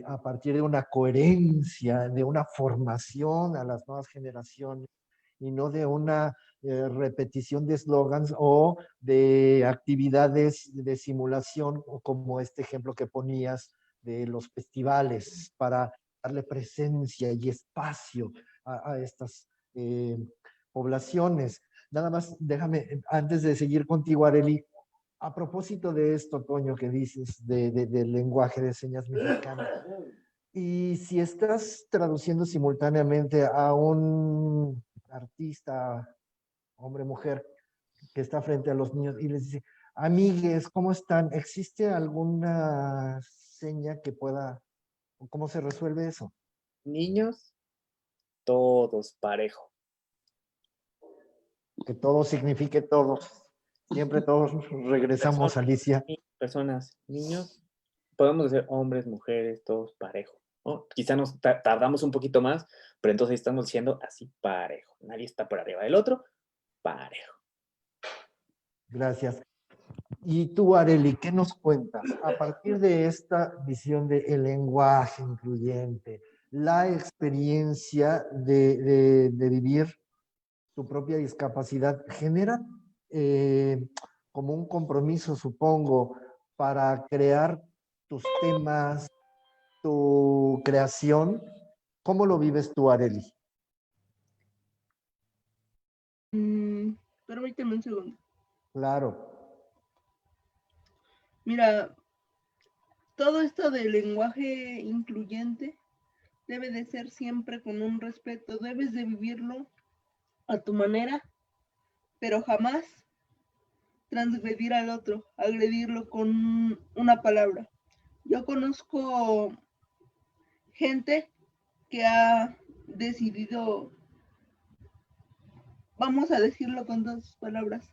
S2: a partir de una coherencia, de una formación a las nuevas generaciones y no de una repetición de eslogans o de actividades de simulación, o como este ejemplo que ponías de los festivales, para darle presencia y espacio a estas poblaciones. Nada más, déjame, antes de seguir contigo, Areli, a propósito de esto, Toño, que dices del lenguaje de señas mexicano, y si estás traduciendo simultáneamente a un artista, hombre, mujer, que está frente a los niños y les dice, amigues, ¿cómo están? ¿Existe alguna seña que pueda, o cómo se resuelve eso?
S5: Niños, todos parejo.
S2: Que todo signifique todo. Siempre todos regresamos, Alicia.
S5: Personas, niños, podemos decir hombres, mujeres, todos parejo, ¿no? Quizá nos tardamos un poquito más, pero entonces estamos diciendo así parejo. Nadie está por arriba del otro, parejo.
S2: Gracias. Y tú, Areli, ¿qué nos cuentas? A partir de esta visión del lenguaje incluyente, la experiencia de vivir tu propia discapacidad, genera como un compromiso, supongo, para crear tus temas, tu creación. ¿Cómo lo vives tú, Areli?
S6: Permíteme un segundo.
S2: Claro.
S6: Mira, todo esto del lenguaje incluyente debe de ser siempre con un respeto. Debes de vivirlo a tu manera, pero jamás transgredir al otro, agredirlo con una palabra. Yo conozco gente que ha decidido, vamos a decirlo con dos palabras,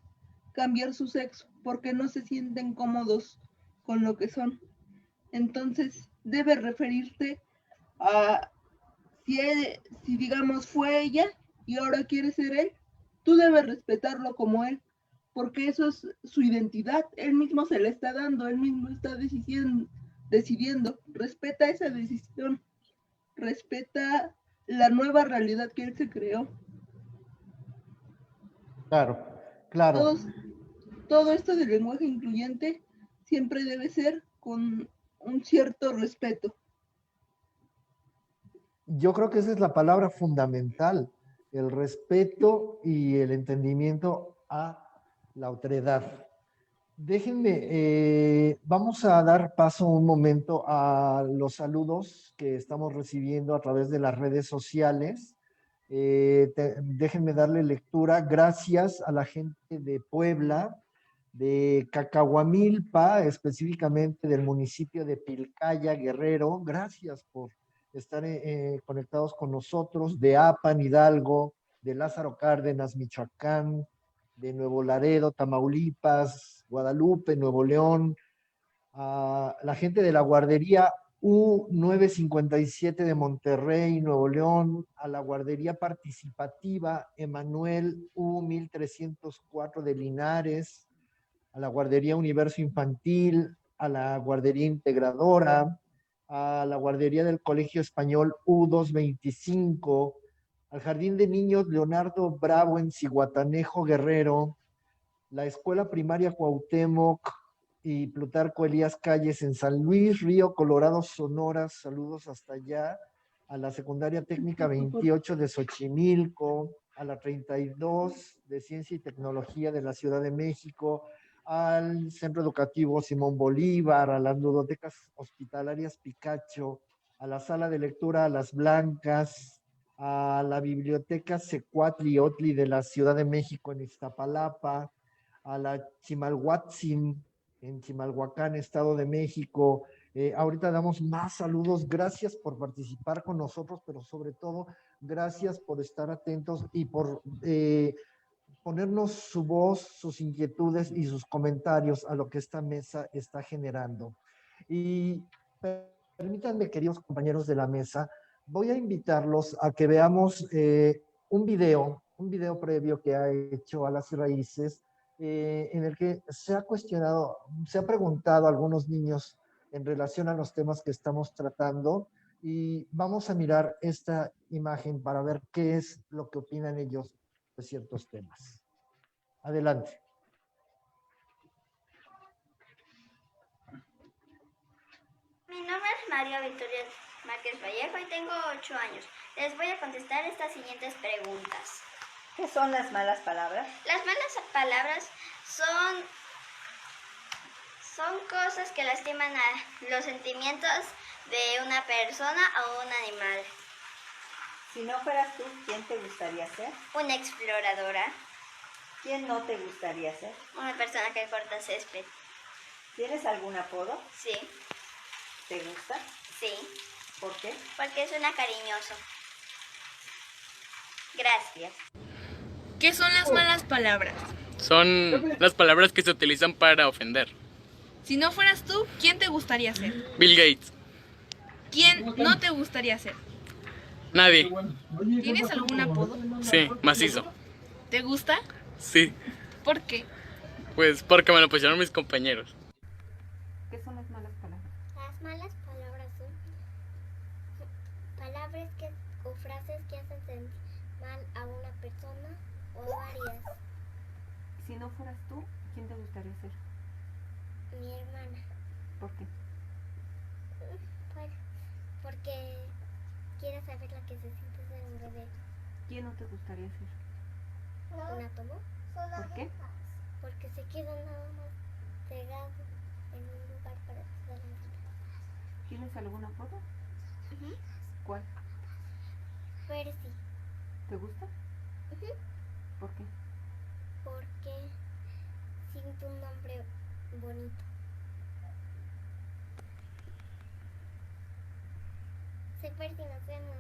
S6: cambiar su sexo porque no se sienten cómodos con lo que son. Entonces, debes referirte a si digamos fue ella y ahora quiere ser él, tú debes respetarlo como él, porque eso es su identidad, él mismo se la está dando, él mismo está decidiendo, respeta esa decisión, respeta la nueva realidad que él se creó.
S2: Claro, claro.
S6: Todo esto del lenguaje incluyente siempre debe ser con un cierto respeto.
S2: Yo creo que esa es la palabra fundamental, el respeto y el entendimiento a la otredad. Déjenme, vamos a dar paso un momento a los saludos que estamos recibiendo a través de las redes sociales. Déjenme darle lectura. Gracias a la gente de Puebla, de Cacahuamilpa, específicamente del municipio de Pilcaya, Guerrero. Gracias por estar conectados con nosotros, de Apan, Hidalgo, de Lázaro Cárdenas, Michoacán, de Nuevo Laredo, Tamaulipas, Guadalupe, Nuevo León, a la gente de la guardería U957 de Monterrey, Nuevo León, a la guardería participativa Emanuel U1304 de Linares, a la guardería Universo Infantil, a la guardería integradora, a la guardería del Colegio Español U225, al Jardín de Niños Leonardo Bravo en Zihuatanejo, Guerrero, la Escuela Primaria Cuauhtémoc y Plutarco Elías Calles en San Luis, Río Colorado, Sonora, saludos hasta allá, a la Secundaria Técnica 28 de Xochimilco, a la 32 de Ciencia y Tecnología de la Ciudad de México, al Centro Educativo Simón Bolívar, a las ludotecas hospitalarias Picacho, a la Sala de Lectura Las Blancas, a la Biblioteca Secuatli Otli de la Ciudad de México en Iztapalapa, a la Chimalhuatzin en Chimalhuacán, Estado de México. Ahorita damos más saludos. Gracias por participar con nosotros, pero sobre todo, gracias por estar atentos y por ponernos su voz, sus inquietudes y sus comentarios a lo que esta mesa está generando. Y permítanme, queridos compañeros de la mesa, voy a invitarlos a que veamos un video previo que ha hecho a las raíces, en el que se ha cuestionado, se ha preguntado a algunos niños en relación a los temas que estamos tratando, y vamos a mirar esta imagen para ver qué es lo que opinan ellos de ciertos temas. Adelante.
S7: Mi nombre es María Victoria Márquez Vallejo y tengo 8 años. Les voy a contestar estas siguientes preguntas.
S8: ¿Qué son las malas palabras?
S7: Las malas palabras son cosas que lastiman a los sentimientos de una persona o un animal.
S8: Si no fueras tú, ¿quién te gustaría ser?
S7: Una exploradora,
S8: ¿Quién no te gustaría ser?
S7: una persona que corta césped.
S8: ¿Tienes algún apodo?
S7: Sí,
S8: ¿Te gusta?
S7: sí,
S8: ¿Por qué?
S7: porque suena cariñoso. Gracias.
S9: ¿Qué son las malas palabras?
S10: Son las palabras que se utilizan para ofender.
S9: Si no fueras tú, ¿quién te gustaría ser?
S10: Bill Gates.
S9: ¿Quién no te gustaría ser?
S10: Nadie.
S9: ¿Tienes algún apodo?
S10: Sí, macizo.
S9: ¿Te gusta?
S10: Sí,
S9: ¿Por qué?
S10: pues porque me lo pusieron mis compañeros.
S8: ¿Qué son las malas palabras?
S7: Las malas palabras son palabras o frases que hacen sentir mal a una persona o varias.
S8: Si no fueras tú, ¿quién te gustaría ser?
S7: Mi hermana.
S8: ¿Por qué?
S7: Bueno, porque quiero saber la que se siente ser un bebé.
S8: ¿Quién no te gustaría ser?
S7: ¿Un átomo?
S8: ¿Por qué?
S7: Porque se queda nada más pegado en un lugar para toda la vida.
S8: ¿Tienes algún apodo? ¿Cuál?
S7: Percy.
S8: ¿Te gusta? ¿Por qué?
S7: Porque siento un nombre bonito. Soy Percy, nos vemos.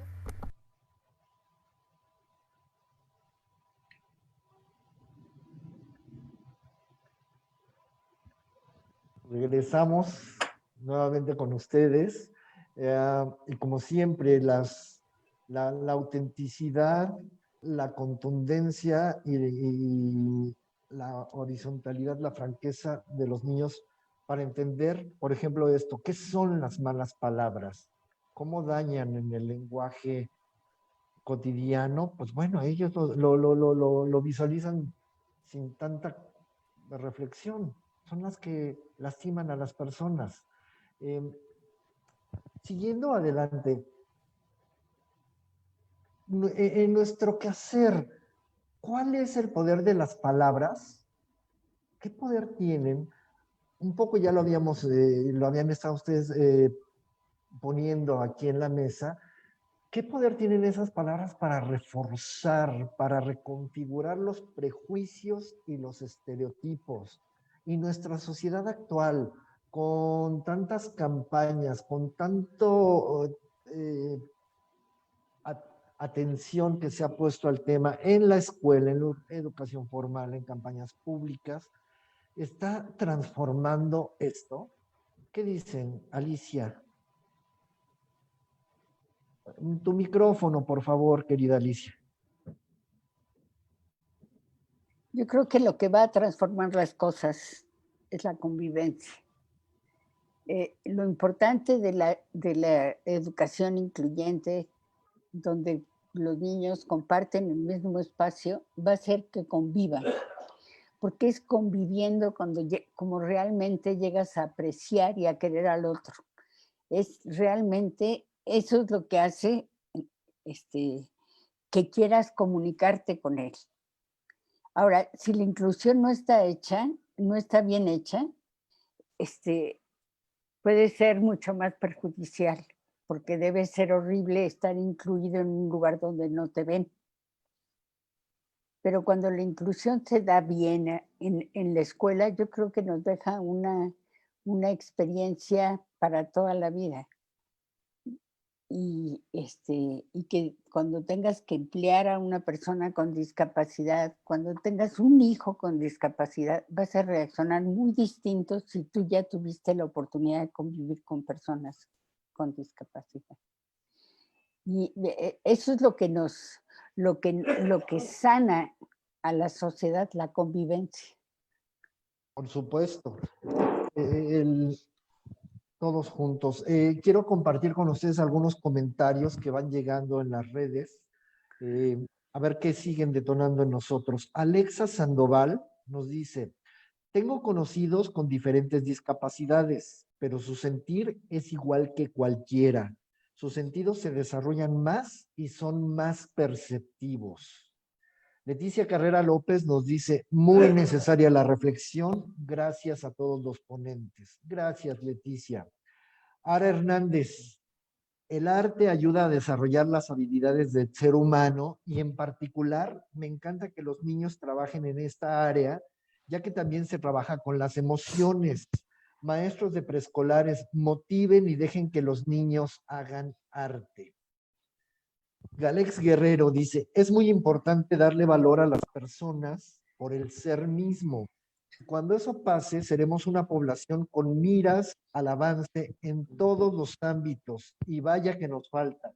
S2: Regresamos nuevamente con ustedes, y como siempre la autenticidad, la contundencia y la horizontalidad, la franqueza de los niños para entender, por ejemplo, esto, ¿qué son las malas palabras? ¿Cómo dañan en el lenguaje cotidiano? Pues bueno, ellos lo visualizan sin tanta reflexión. Son las que lastiman a las personas. Siguiendo adelante, en nuestro quehacer, ¿cuál es el poder de las palabras? ¿Qué poder tienen? Un poco ya lo habían estado ustedes poniendo aquí en la mesa. ¿Qué poder tienen esas palabras para reforzar, para reconfigurar los prejuicios y los estereotipos? Y nuestra sociedad actual, con tantas campañas, con tanto atención que se ha puesto al tema en la escuela, en la educación formal, en campañas públicas, ¿está transformando esto? ¿Qué dicen, Alicia? Tu micrófono, por favor, querida Alicia.
S3: Yo creo que lo que va a transformar las cosas es la convivencia. Lo importante de la educación incluyente, donde los niños comparten el mismo espacio, va a ser que convivan, porque es conviviendo como realmente llegas a apreciar y a querer al otro. Es realmente, eso es lo que hace que quieras comunicarte con él. Ahora, si la inclusión no está bien hecha, puede ser mucho más perjudicial, porque debe ser horrible estar incluido en un lugar donde no te ven. Pero cuando la inclusión se da bien en la escuela, yo creo que nos deja una experiencia para toda la vida. y que cuando tengas que emplear a una persona con discapacidad, cuando tengas un hijo con discapacidad, vas a reaccionar muy distinto si tú ya tuviste la oportunidad de convivir con personas con discapacidad. Y eso es lo que sana a la sociedad, la convivencia.
S2: Por supuesto. Todos juntos. Quiero compartir con ustedes algunos comentarios que van llegando en las redes, a ver qué siguen detonando en nosotros. Alexa Sandoval nos dice, tengo conocidos con diferentes discapacidades, pero su sentir es igual que cualquiera. Sus sentidos se desarrollan más y son más perceptivos. Leticia Carrera López nos dice, muy necesaria la reflexión, gracias a todos los ponentes. Gracias, Leticia. Ara Hernández, el arte ayuda a desarrollar las habilidades del ser humano y en particular me encanta que los niños trabajen en esta área, ya que también se trabaja con las emociones. Maestros de preescolares, motiven y dejen que los niños hagan arte. Galex Guerrero dice, es muy importante darle valor a las personas por el ser mismo. Cuando eso pase, seremos una población con miras al avance en todos los ámbitos y vaya que nos falta.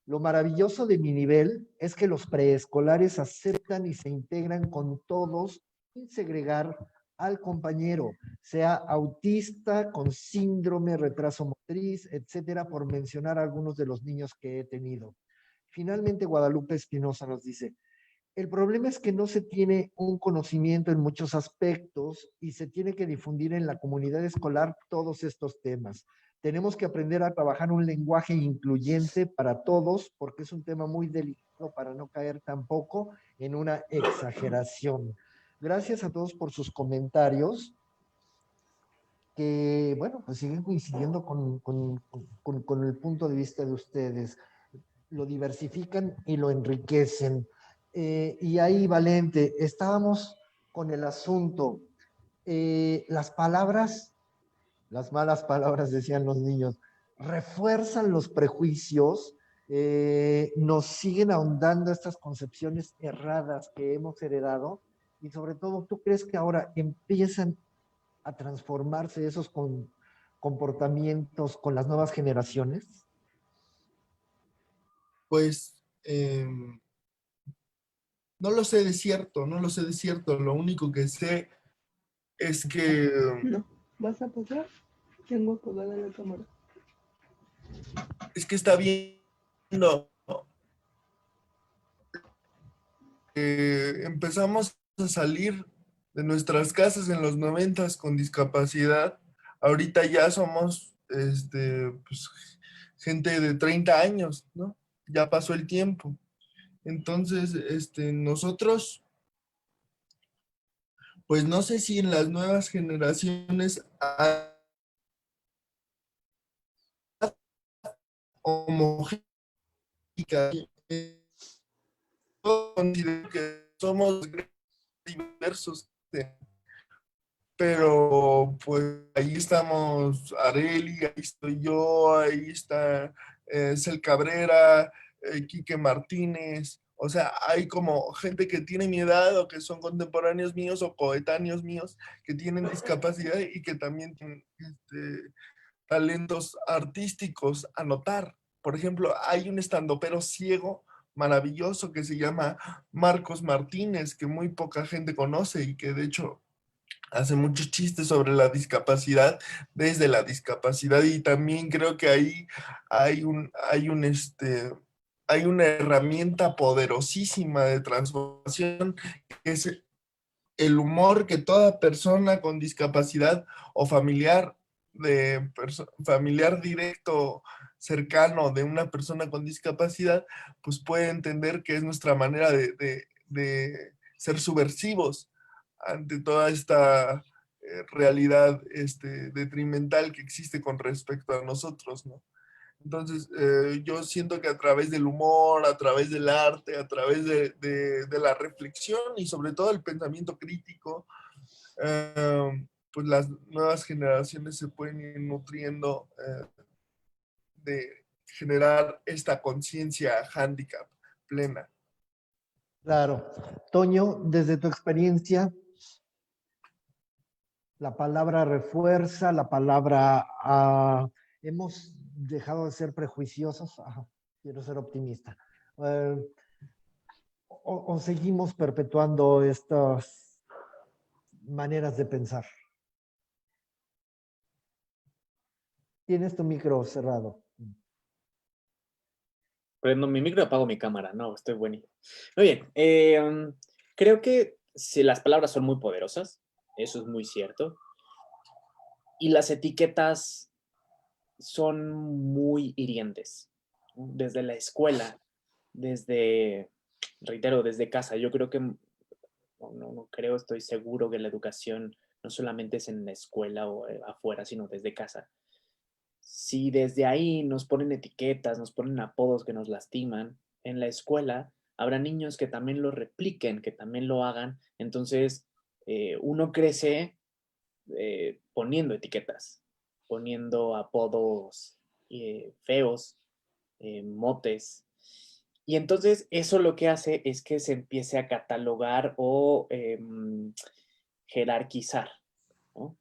S2: Lo maravilloso de mi nivel es que los preescolares aceptan y se integran con todos sin segregar al compañero, sea autista, con síndrome, retraso motriz, etcétera, por mencionar algunos de los niños que he tenido. Finalmente, Guadalupe Espinosa nos dice, el problema es que no se tiene un conocimiento en muchos aspectos y se tiene que difundir en la comunidad escolar todos estos temas. Tenemos que aprender a trabajar un lenguaje incluyente para todos porque es un tema muy delicado para no caer tampoco en una exageración. Gracias a todos por sus comentarios que, bueno, pues siguen coincidiendo con el punto de vista de ustedes. Lo diversifican y lo enriquecen. Y ahí, Valente, estábamos con el asunto. Las palabras, las malas palabras, decían los niños, refuerzan los prejuicios, nos siguen ahondando estas concepciones erradas que hemos heredado y sobre todo, ¿tú crees que ahora empiezan a transformarse esos comportamientos con las nuevas generaciones?
S4: Pues no lo sé de cierto, no lo sé de cierto. Lo único que sé es que...
S6: No, ¿vas a pasar? Tengo apagada la cámara.
S4: Es que está viendo. Empezamos a salir de nuestras casas en los 90s con discapacidad. Ahorita ya somos pues, gente de 30 años, ¿no? Ya pasó el tiempo. Entonces, nosotros, pues no sé si en las nuevas generaciones hay homogénica. Yo considero que somos diversos, pero pues ahí estamos Areli, ahí estoy yo, ahí está Cel Cabrera, Quique Martínez. O sea, hay como gente que tiene mi edad o que son contemporáneos míos o coetáneos míos que tienen discapacidad y que también tienen talentos artísticos a notar. Por ejemplo, hay un estandopero ciego maravilloso que se llama Marcos Martínez, que muy poca gente conoce y que de hecho hace muchos chistes sobre la discapacidad desde la discapacidad, y también creo que ahí hay una herramienta poderosísima de transformación que es el humor que toda persona con discapacidad o familiar familiar directo cercano de una persona con discapacidad, pues puede entender que es nuestra manera de ser subversivos ante toda esta realidad detrimental que existe con respecto a nosotros, ¿no? Entonces, yo siento que a través del humor, a través del arte, a través de la reflexión y sobre todo el pensamiento crítico, pues las nuevas generaciones se pueden ir nutriendo de generar esta conciencia handicap plena.
S2: Claro. Toño, desde tu experiencia, la palabra refuerza, la palabra hemos dejado de ser prejuiciosos. Ajá, quiero ser optimista. O seguimos perpetuando estas maneras de pensar. Tienes tu micro cerrado.
S5: Prendo mi micro y apago mi cámara. No, estoy buenísimo. Muy bien. Creo que si las palabras son muy poderosas, eso es muy cierto. Y las etiquetas son muy hirientes. Desde la escuela, reitero, desde casa. Yo creo que, no creo, estoy seguro que la educación no solamente es en la escuela o afuera, sino desde casa. Si desde ahí nos ponen etiquetas, nos ponen apodos que nos lastiman, en la escuela habrá niños que también lo repliquen, que también lo hagan. Entonces, uno crece poniendo etiquetas, poniendo apodos feos, motes. Y entonces eso lo que hace es que se empiece a catalogar o jerarquizar, ¿no?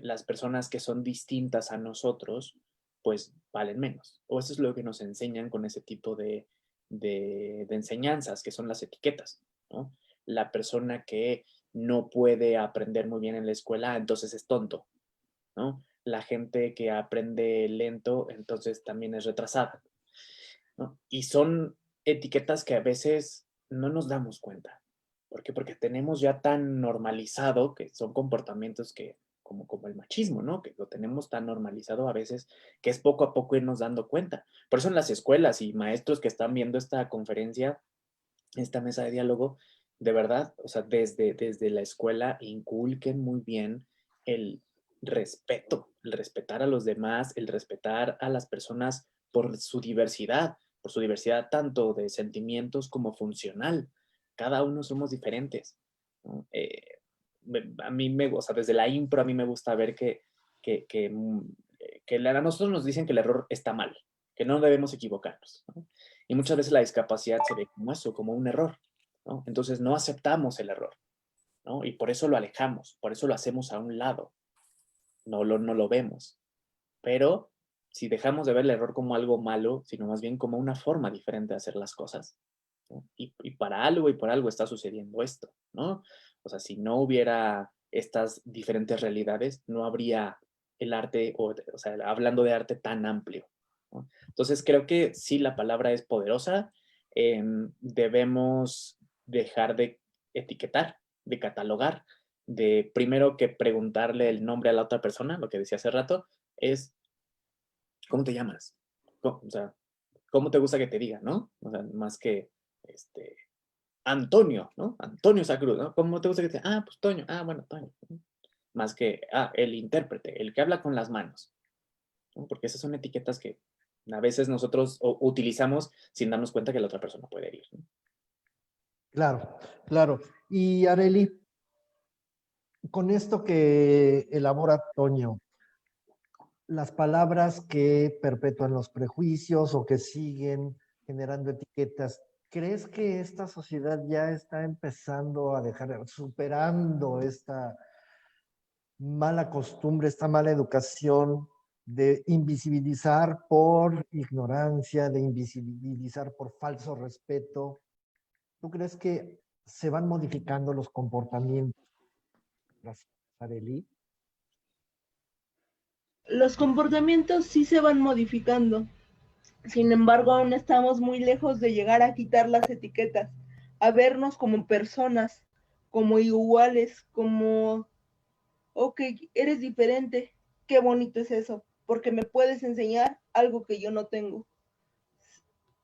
S5: Las personas que son distintas a nosotros, pues valen menos. O eso es lo que nos enseñan con ese tipo de enseñanzas, que son las etiquetas, ¿no? La persona que no puede aprender muy bien en la escuela, entonces es tonto, ¿no? La gente que aprende lento, entonces también es retrasada, ¿no? Y son etiquetas que a veces no nos damos cuenta. ¿Por qué? Porque tenemos ya tan normalizado que son comportamientos que, como el machismo, ¿no? Que lo tenemos tan normalizado a veces que es poco a poco irnos dando cuenta. Por eso en las escuelas y maestros que están viendo esta conferencia, esta mesa de diálogo, de verdad, o sea, desde la escuela inculquen muy bien el respeto, el respetar a los demás, el respetar a las personas por su diversidad tanto de sentimientos como funcional. Cada uno somos diferentes, ¿no? A mí o sea, desde la impro a mí me gusta ver que a nosotros nos dicen que el error está mal, que no debemos equivocarnos, ¿no? Y muchas veces la discapacidad se ve como eso, como un error, ¿no? Entonces no aceptamos el error, ¿no? Y por eso lo alejamos, por eso lo hacemos a un lado, no lo vemos. Pero si dejamos de ver el error como algo malo, sino más bien como una forma diferente de hacer las cosas, ¿no? Y para algo y por algo está sucediendo esto, ¿no? O sea, si no hubiera estas diferentes realidades, no habría el arte, o sea, hablando de arte tan amplio, ¿no? Entonces creo que sí, la palabra es poderosa. Debemos dejar de etiquetar, de catalogar, de primero que preguntarle el nombre a la otra persona, lo que decía hace rato, es ¿cómo te llamas? O sea, ¿cómo te gusta que te diga, no? O sea, más que Antonio, ¿no? Antonio Sacruz, ¿no? ¿Cómo te gusta que te diga? Ah, pues Toño. Ah, bueno, Toño. Más que, el intérprete, el que habla con las manos, ¿no? Porque esas son etiquetas que a veces nosotros utilizamos sin darnos cuenta que la otra persona puede herir, ¿no?
S2: Claro, claro. Y Arely, con esto que elabora Toño, las palabras que perpetúan los prejuicios o que siguen generando etiquetas, ¿crees que esta sociedad ya está empezando a dejar, superando esta mala costumbre, esta mala educación de invisibilizar por ignorancia, de invisibilizar por falso respeto? ¿Tú crees que se van modificando los comportamientos? Gracias, Arely.
S6: Los comportamientos sí se van modificando. Sin embargo, aún estamos muy lejos de llegar a quitar las etiquetas, a vernos como personas, como iguales, como, ok, eres diferente, qué bonito es eso, porque me puedes enseñar algo que yo no tengo.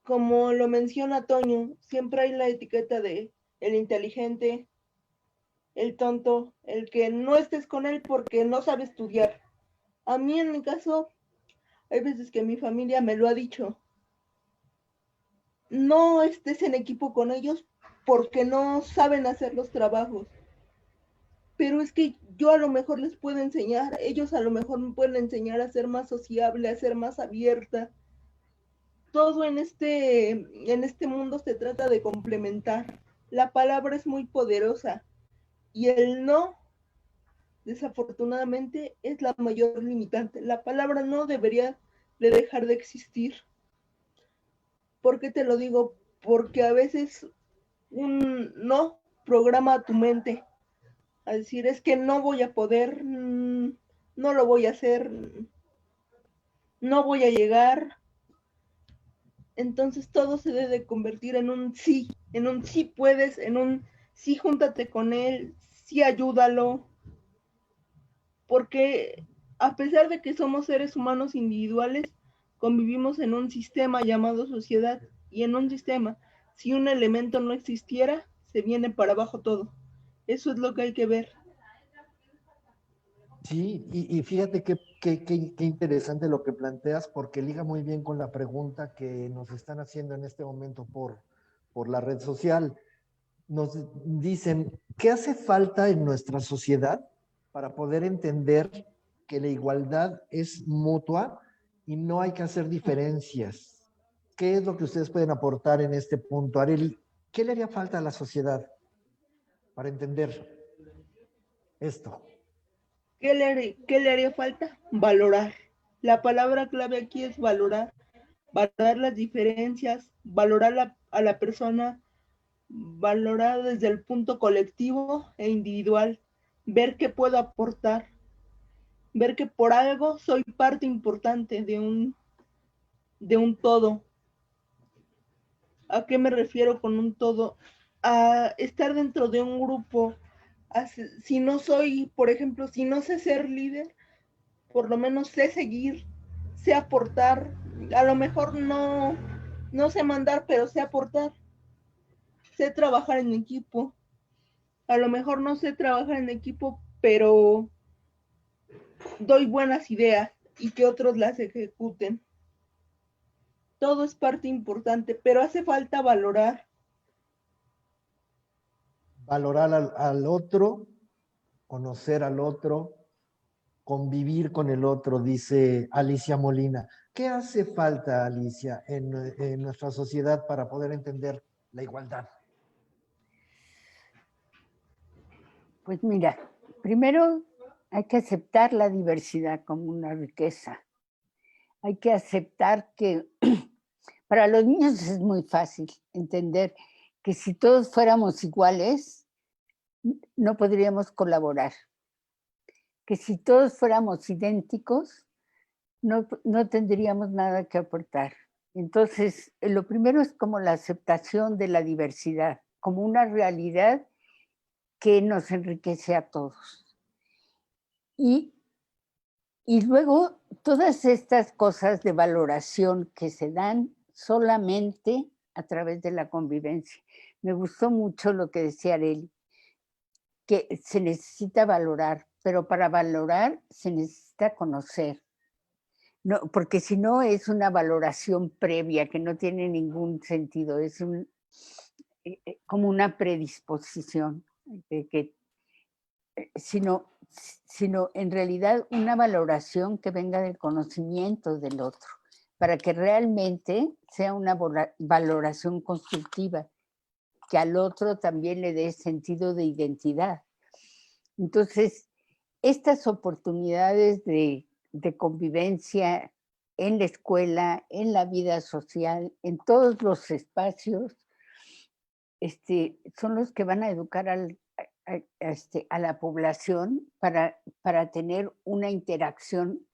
S6: Como lo menciona Toño, siempre hay la etiqueta de el inteligente, el tonto, el que no estés con él porque no sabe estudiar. A mí en mi caso, hay veces que mi familia me lo ha dicho. No estés en equipo con ellos porque no saben hacer los trabajos. Pero es que yo a lo mejor les puedo enseñar, ellos a lo mejor me pueden enseñar a ser más sociable, a ser más abierta. todo en este mundo se trata de complementar. La palabra es muy poderosa y el no, desafortunadamente, es la mayor limitante. La palabra no debería de dejar de existir. ¿Por qué te lo digo? Porque a veces un no programa a tu mente a decir, es que no voy a poder, no lo voy a hacer, no voy a llegar. Entonces todo se debe convertir en un sí puedes, en un sí júntate con él, sí ayúdalo, porque a pesar de que somos seres humanos individuales, convivimos en un sistema llamado sociedad, y en un sistema, si un elemento no existiera, se viene para abajo todo. Eso es lo que hay que ver.
S2: Sí, y fíjate qué interesante lo que planteas, porque liga muy bien con la pregunta que nos están haciendo en este momento por la red social. Nos dicen, ¿qué hace falta en nuestra sociedad para poder entender que la igualdad es mutua y no hay que hacer diferencias? ¿Qué es lo que ustedes pueden aportar en este punto? Arely, ¿qué le haría falta a la sociedad para entender esto?
S6: ¿Qué le haría falta? Valorar. La palabra clave aquí es valorar. Valorar las diferencias, valorar a la persona, valorar desde el punto colectivo e individual, ver qué puedo aportar, ver que por algo soy parte importante de un todo. ¿A qué me refiero con un todo? A estar dentro de un grupo. Si no soy, por ejemplo, si no sé ser líder, por lo menos sé seguir, sé aportar. A lo mejor no sé mandar, pero sé aportar. Sé trabajar en equipo. A lo mejor no sé trabajar en equipo, pero doy buenas ideas y que otros las ejecuten. Todo es parte importante, pero hace falta valorar.
S2: Valorar al otro, conocer al otro, convivir con el otro, dice Alicia Molina. ¿Qué hace falta, Alicia, en nuestra sociedad para poder entender la igualdad?
S3: Pues mira, primero hay que aceptar la diversidad como una riqueza. Hay que aceptar que para los niños es muy fácil entender que si todos fuéramos iguales, no podríamos colaborar. Que si todos fuéramos idénticos, no tendríamos nada que aportar. Entonces, lo primero es como la aceptación de la diversidad, como una realidad que nos enriquece a todos. Y luego, todas estas cosas de valoración que se dan solamente a través de la convivencia. Me gustó mucho lo que decía Arely, que se necesita valorar, pero para valorar se necesita conocer. No, porque si no es una valoración previa que no tiene ningún sentido, es como una predisposición de que sino en realidad una valoración que venga del conocimiento del otro, para que realmente sea una valoración constructiva, que al otro también le dé sentido de identidad. Entonces, estas oportunidades de convivencia en la escuela, en la vida social, en todos los espacios, son los que van a educar a la población para tener una interacción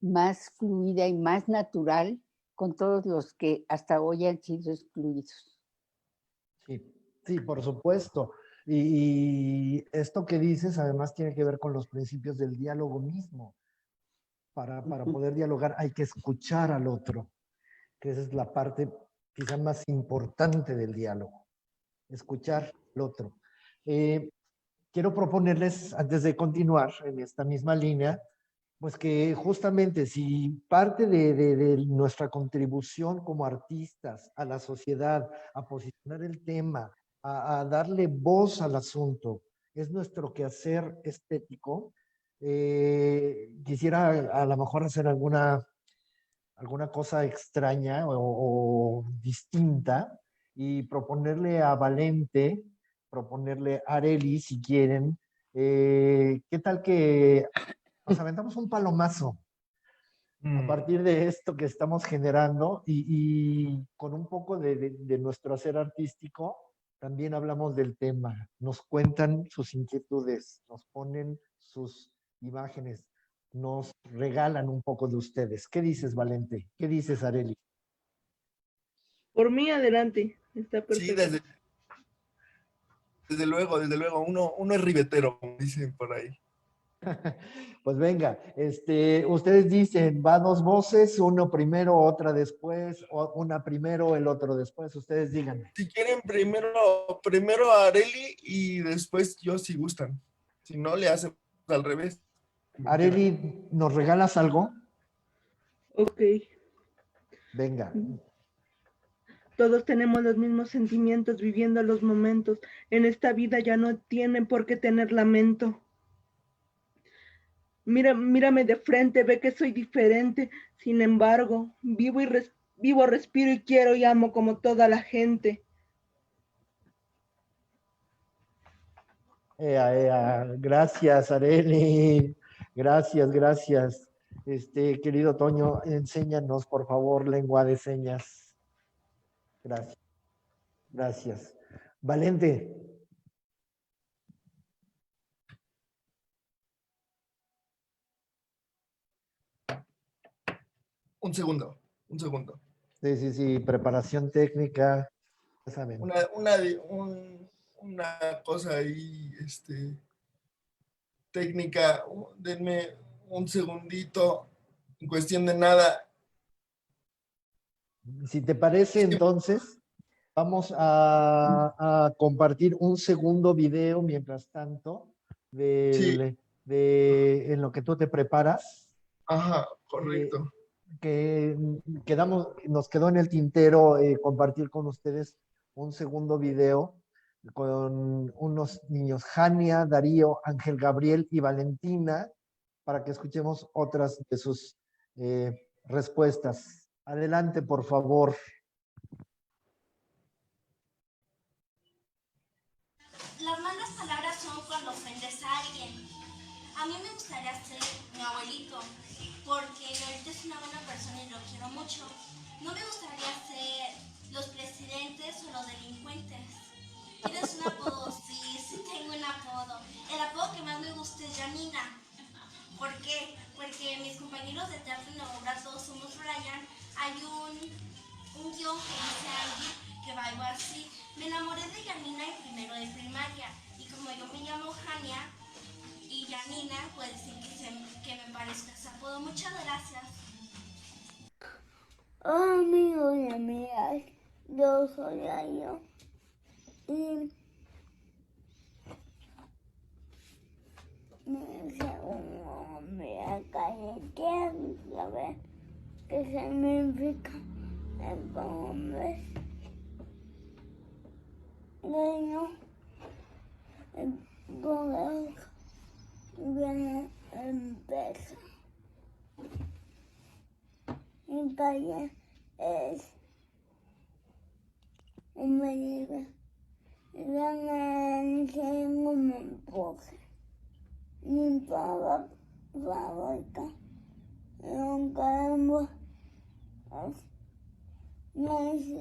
S3: más fluida y más natural con todos los que hasta hoy han sido excluidos.
S2: Sí, por supuesto. Y esto que dices además tiene que ver con los principios del diálogo mismo. Para poder dialogar hay que escuchar al otro, que esa es la parte quizá más importante del diálogo, escuchar al otro. Quiero proponerles, antes de continuar en esta misma línea, pues que justamente si parte de nuestra contribución como artistas a la sociedad, a posicionar el tema, a darle voz al asunto, es nuestro quehacer estético, quisiera a lo mejor hacer alguna cosa extraña o distinta y proponerle a Valente, proponerle a Areli, si quieren, ¿qué tal que nos aventamos un palomazo a partir de esto que estamos generando y con un poco de nuestro hacer artístico? También hablamos del tema, nos cuentan sus inquietudes, nos ponen sus imágenes, nos regalan un poco de ustedes. ¿Qué dices, Valente? ¿Qué dices, Areli?
S6: Por mí, adelante. Está
S4: Sí,
S6: perfecto.
S4: desde luego, uno es ribetero, como dicen por ahí.
S2: Pues venga, ustedes dicen, va dos voces, uno primero, otra después, o una primero, el otro después, ustedes digan.
S4: Si quieren, primero a Areli y después yo, si gustan. Si no, le hacen al revés.
S2: Areli, ¿nos regalas algo?
S6: Ok.
S2: Venga.
S6: Todos tenemos los mismos sentimientos viviendo los momentos. En esta vida ya no tienen por qué tener lamento. Mírame de frente, ve que soy diferente. Sin embargo, vivo, respiro y quiero y amo como toda la gente.
S2: Gracias, Areli. Gracias. Querido Toño, enséñanos, por favor, lengua de señas. Gracias. Valente.
S4: Un segundo.
S2: Sí, preparación técnica, ya saben.
S4: Una cosa ahí, técnica, denme un segundito, en cuestión de nada.
S2: Si te parece, entonces, vamos a compartir un segundo video mientras tanto en lo que tú te preparas.
S4: Ajá, correcto.
S2: Nos quedó en el tintero compartir con ustedes un segundo video con unos niños, Jania, Darío, Ángel Gabriel y Valentina, para que escuchemos otras de sus respuestas. Adelante, por favor.
S11: Las malas palabras son cuando ofendes a alguien. A mí me gustaría ser mi abuelito, porque mi abuelito es una buena persona y lo quiero mucho. No me gustaría ser los presidentes o los delincuentes. ¿Tienes un apodo? Sí tengo un apodo. El apodo que más me gusta es Janina. ¿Por qué? Porque mis compañeros de teatro en Nuevo Obras todos somos Brian. Hay un guión que dice Angie que va algo así. Me enamoré de Janina en primero de primaria y como yo me llamo Jania y Janina, puede decir que me parezca ese apodo. Muchas gracias.
S12: Hola amigos y amigas, yo soy Ayo y mi segundo nombre acá quiero saber qué significa el nombre. Bueno, el poder viene en peso. Mi calle es un medio y me dicen como pose. Mi papá favorita nunca hemos me dice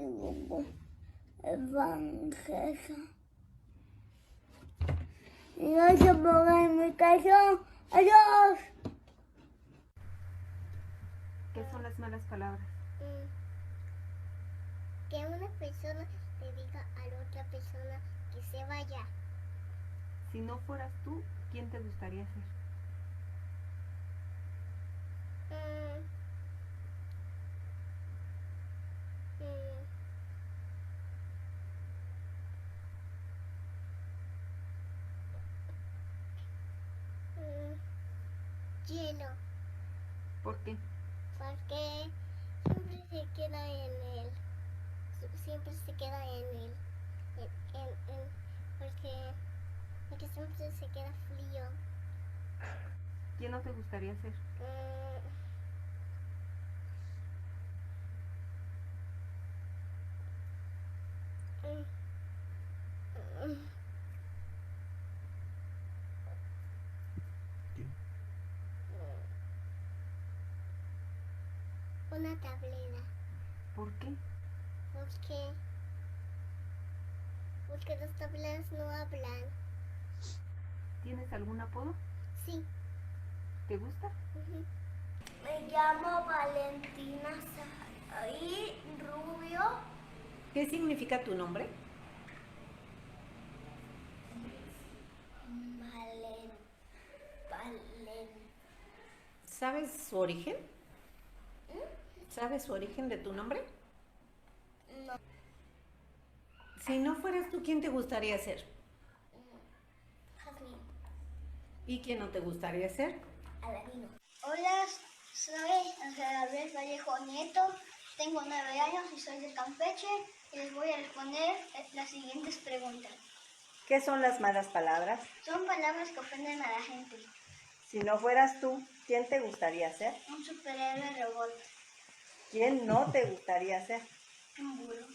S12: evangelio. Y gracias por la invitación. Adiós.
S8: ¿Qué son las malas palabras?
S13: Que una persona le diga a la otra persona que se vaya.
S8: Si no fueras tú, ¿quién te gustaría ser?
S13: Hielo.
S8: ¿Por qué?
S13: Porque siempre se queda en él. Siempre se queda en él. Porque siempre se queda frío.
S8: ¿Quién no te gustaría ser?
S13: Una tablera.
S8: ¿Por qué?
S13: Porque, porque las tableras no hablan.
S8: ¿Tienes algún apodo?
S13: Sí.
S8: ¿Te gusta?
S13: Me llamo Valentina y Rubio.
S8: ¿Qué significa tu nombre? ¿Sabes su origen? ¿Sabes su origen de tu nombre?
S13: No.
S8: Si no fueras tú, ¿quién te gustaría ser?
S13: Jazmín.
S8: ¿Y quién no te gustaría ser?
S13: Aladino. Hola, soy Ángel Gabriel Vallejo Nieto. Tengo 9 años y soy de Campeche. Y les voy a responder las siguientes preguntas.
S8: ¿Qué son las malas palabras?
S13: Son palabras que ofenden a la gente.
S8: Si no fueras tú, ¿quién te gustaría ser?
S13: Un superhéroe robot.
S8: ¿Quién no te gustaría ser?
S13: Un burro.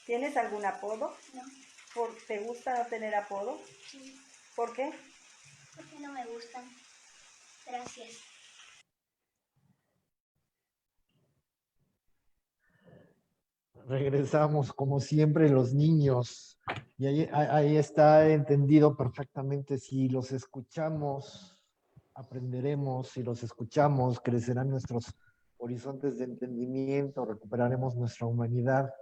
S8: ¿Tienes algún apodo?
S13: No.
S8: ¿Te gusta no tener apodo?
S13: Sí.
S8: ¿Por qué?
S13: Porque no me gustan. Gracias.
S2: Regresamos, como siempre, los niños. Y ahí está entendido perfectamente. Si los escuchamos, aprenderemos. Si los escuchamos, crecerán nuestros horizontes de entendimiento, recuperaremos nuestra humanidad.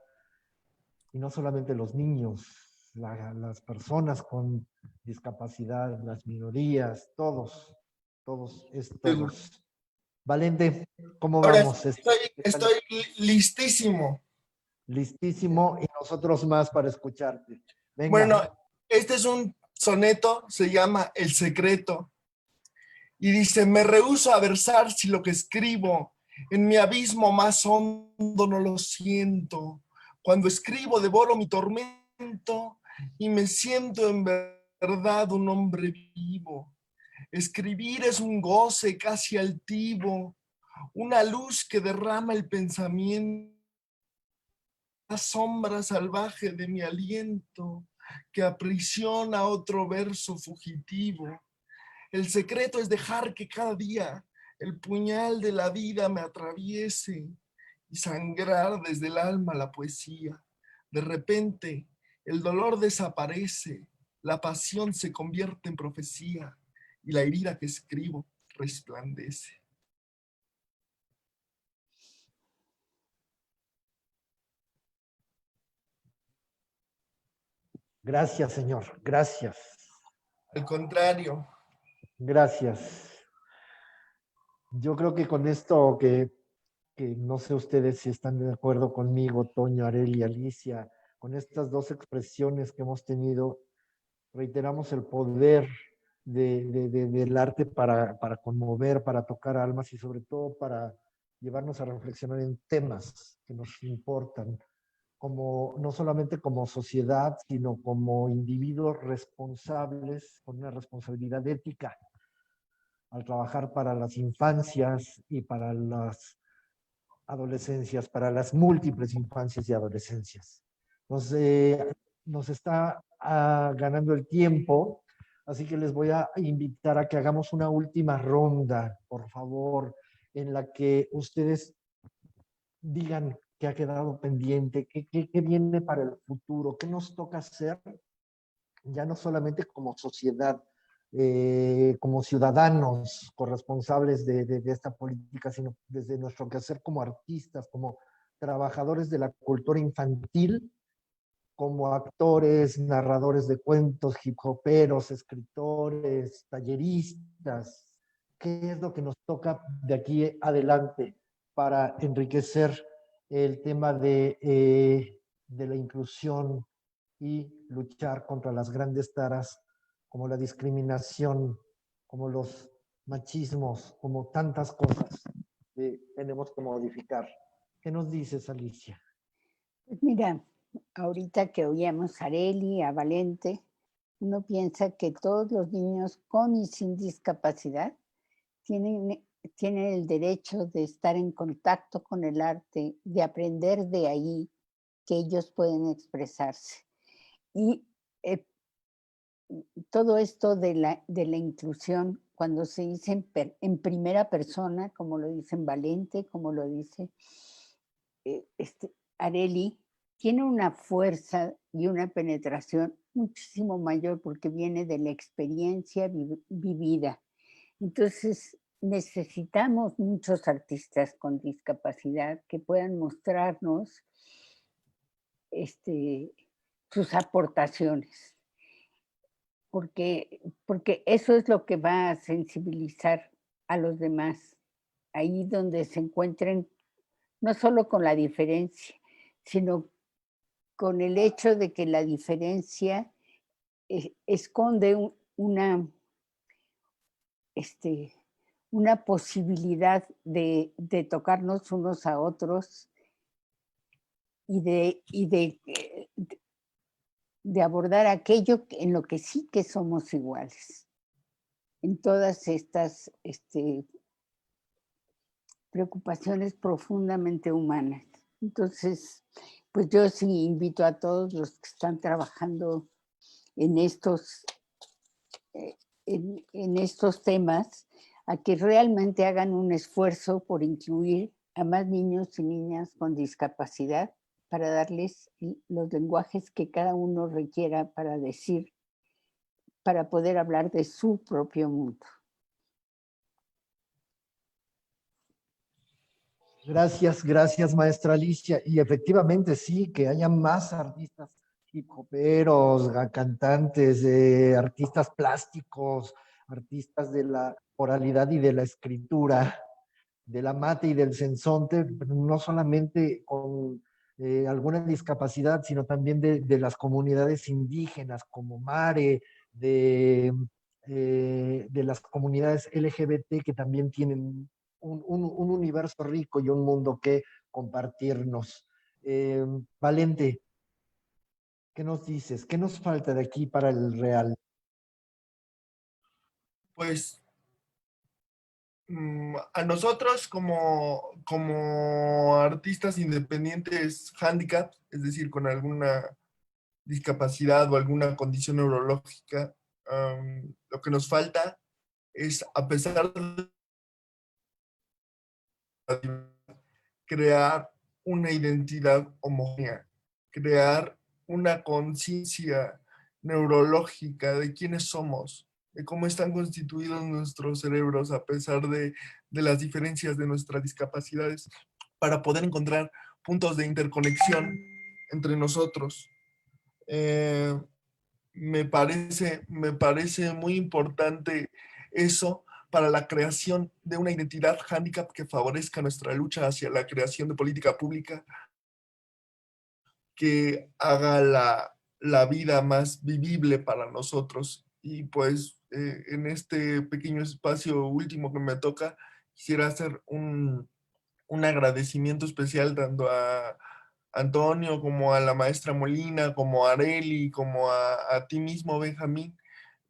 S2: Y no solamente los niños, las personas con discapacidad, las minorías, todos, es todos. Valente, ¿cómo
S4: Ahora
S2: vamos?
S4: estoy listísimo.
S2: Listísimo, y nosotros más para escucharte. Venga.
S4: Bueno, este es un soneto, se llama El Secreto. Y dice: me rehúso a versar si lo que escribo en mi abismo más hondo no lo siento. Cuando escribo devoro mi tormento y me siento en verdad un hombre vivo. Escribir es un goce casi altivo, una luz que derrama el pensamiento, la sombra salvaje de mi aliento que aprisiona otro verso fugitivo. El secreto es dejar que cada día el puñal de la vida me atraviese y sangrar desde el alma la poesía. De repente, el dolor desaparece, la pasión se convierte en profecía y la herida que escribo resplandece.
S2: Gracias, Señor. Gracias.
S4: Al contrario.
S2: Gracias. Yo creo que con esto que no sé ustedes si están de acuerdo conmigo, Toño, Arely y Alicia, con estas dos expresiones que hemos tenido, reiteramos el poder del arte para conmover, para tocar almas y sobre todo para llevarnos a reflexionar en temas que nos importan, como, no solamente como sociedad, sino como individuos responsables, con una responsabilidad ética, al trabajar para las infancias y para las adolescencias, para las múltiples infancias y adolescencias. Nos está ganando el tiempo, así que les voy a invitar a que hagamos una última ronda, por favor, en la que ustedes digan qué ha quedado pendiente, qué viene para el futuro, qué nos toca hacer, ya no solamente como sociedad, como ciudadanos corresponsables de esta política, sino desde nuestro quehacer como artistas, como trabajadores de la cultura infantil, como actores, narradores de cuentos, hip hoperos, escritores, talleristas. ¿Qué es lo que nos toca de aquí adelante para enriquecer el tema de la inclusión y luchar contra las grandes taras como la discriminación, como los machismos, como tantas cosas que tenemos que modificar? ¿Qué nos dices, Alicia?
S3: Pues mira, ahorita que oíamos a Arely, a Valente, uno piensa que todos los niños con y sin discapacidad tienen el derecho de estar en contacto con el arte, de aprender de ahí, que ellos pueden expresarse. Y todo esto de la inclusión, cuando se dice en primera persona, como lo dicen Valente, como lo dice Arely, tiene una fuerza y una penetración muchísimo mayor porque viene de la experiencia vivida. Entonces, necesitamos muchos artistas con discapacidad que puedan mostrarnos sus aportaciones, porque eso es lo que va a sensibilizar a los demás, ahí donde se encuentren no solo con la diferencia, sino con el hecho de que la diferencia esconde una posibilidad de tocarnos unos a otros y de abordar aquello en lo que sí que somos iguales. En todas estas preocupaciones profundamente humanas. Entonces, pues yo sí invito a todos los que están trabajando en estos temas a que realmente hagan un esfuerzo por incluir a más niños y niñas con discapacidad para darles los lenguajes que cada uno requiera para decir, para poder hablar de su propio mundo.
S2: Gracias, maestra Alicia. Y efectivamente sí, que haya más artistas hip hoperos, cantantes, artistas plásticos, artistas de la oralidad y de la escritura, de la mate y del sensonte, no solamente con alguna discapacidad, sino también de las comunidades indígenas como Mare, de las comunidades LGBT que también tienen un universo rico y un mundo que compartirnos. Valente, ¿qué nos dices? ¿Qué nos falta de aquí para el real?
S4: Pues a nosotros como artistas independientes handicap, es decir, con alguna discapacidad o alguna condición neurológica, lo que nos falta es, a pesar de crear una identidad homogénea, crear una conciencia neurológica de quiénes somos, de cómo están constituidos nuestros cerebros a pesar de las diferencias de nuestras discapacidades, para poder encontrar puntos de interconexión entre nosotros. Me parece muy importante eso para la creación de una identidad handicap que favorezca nuestra lucha hacia la creación de política pública que haga la vida más vivible para nosotros. Y pues en este pequeño espacio último que me toca, quisiera hacer un agradecimiento especial tanto a Antonio, como a la maestra Molina, como a Arely, como a ti mismo, Benjamín,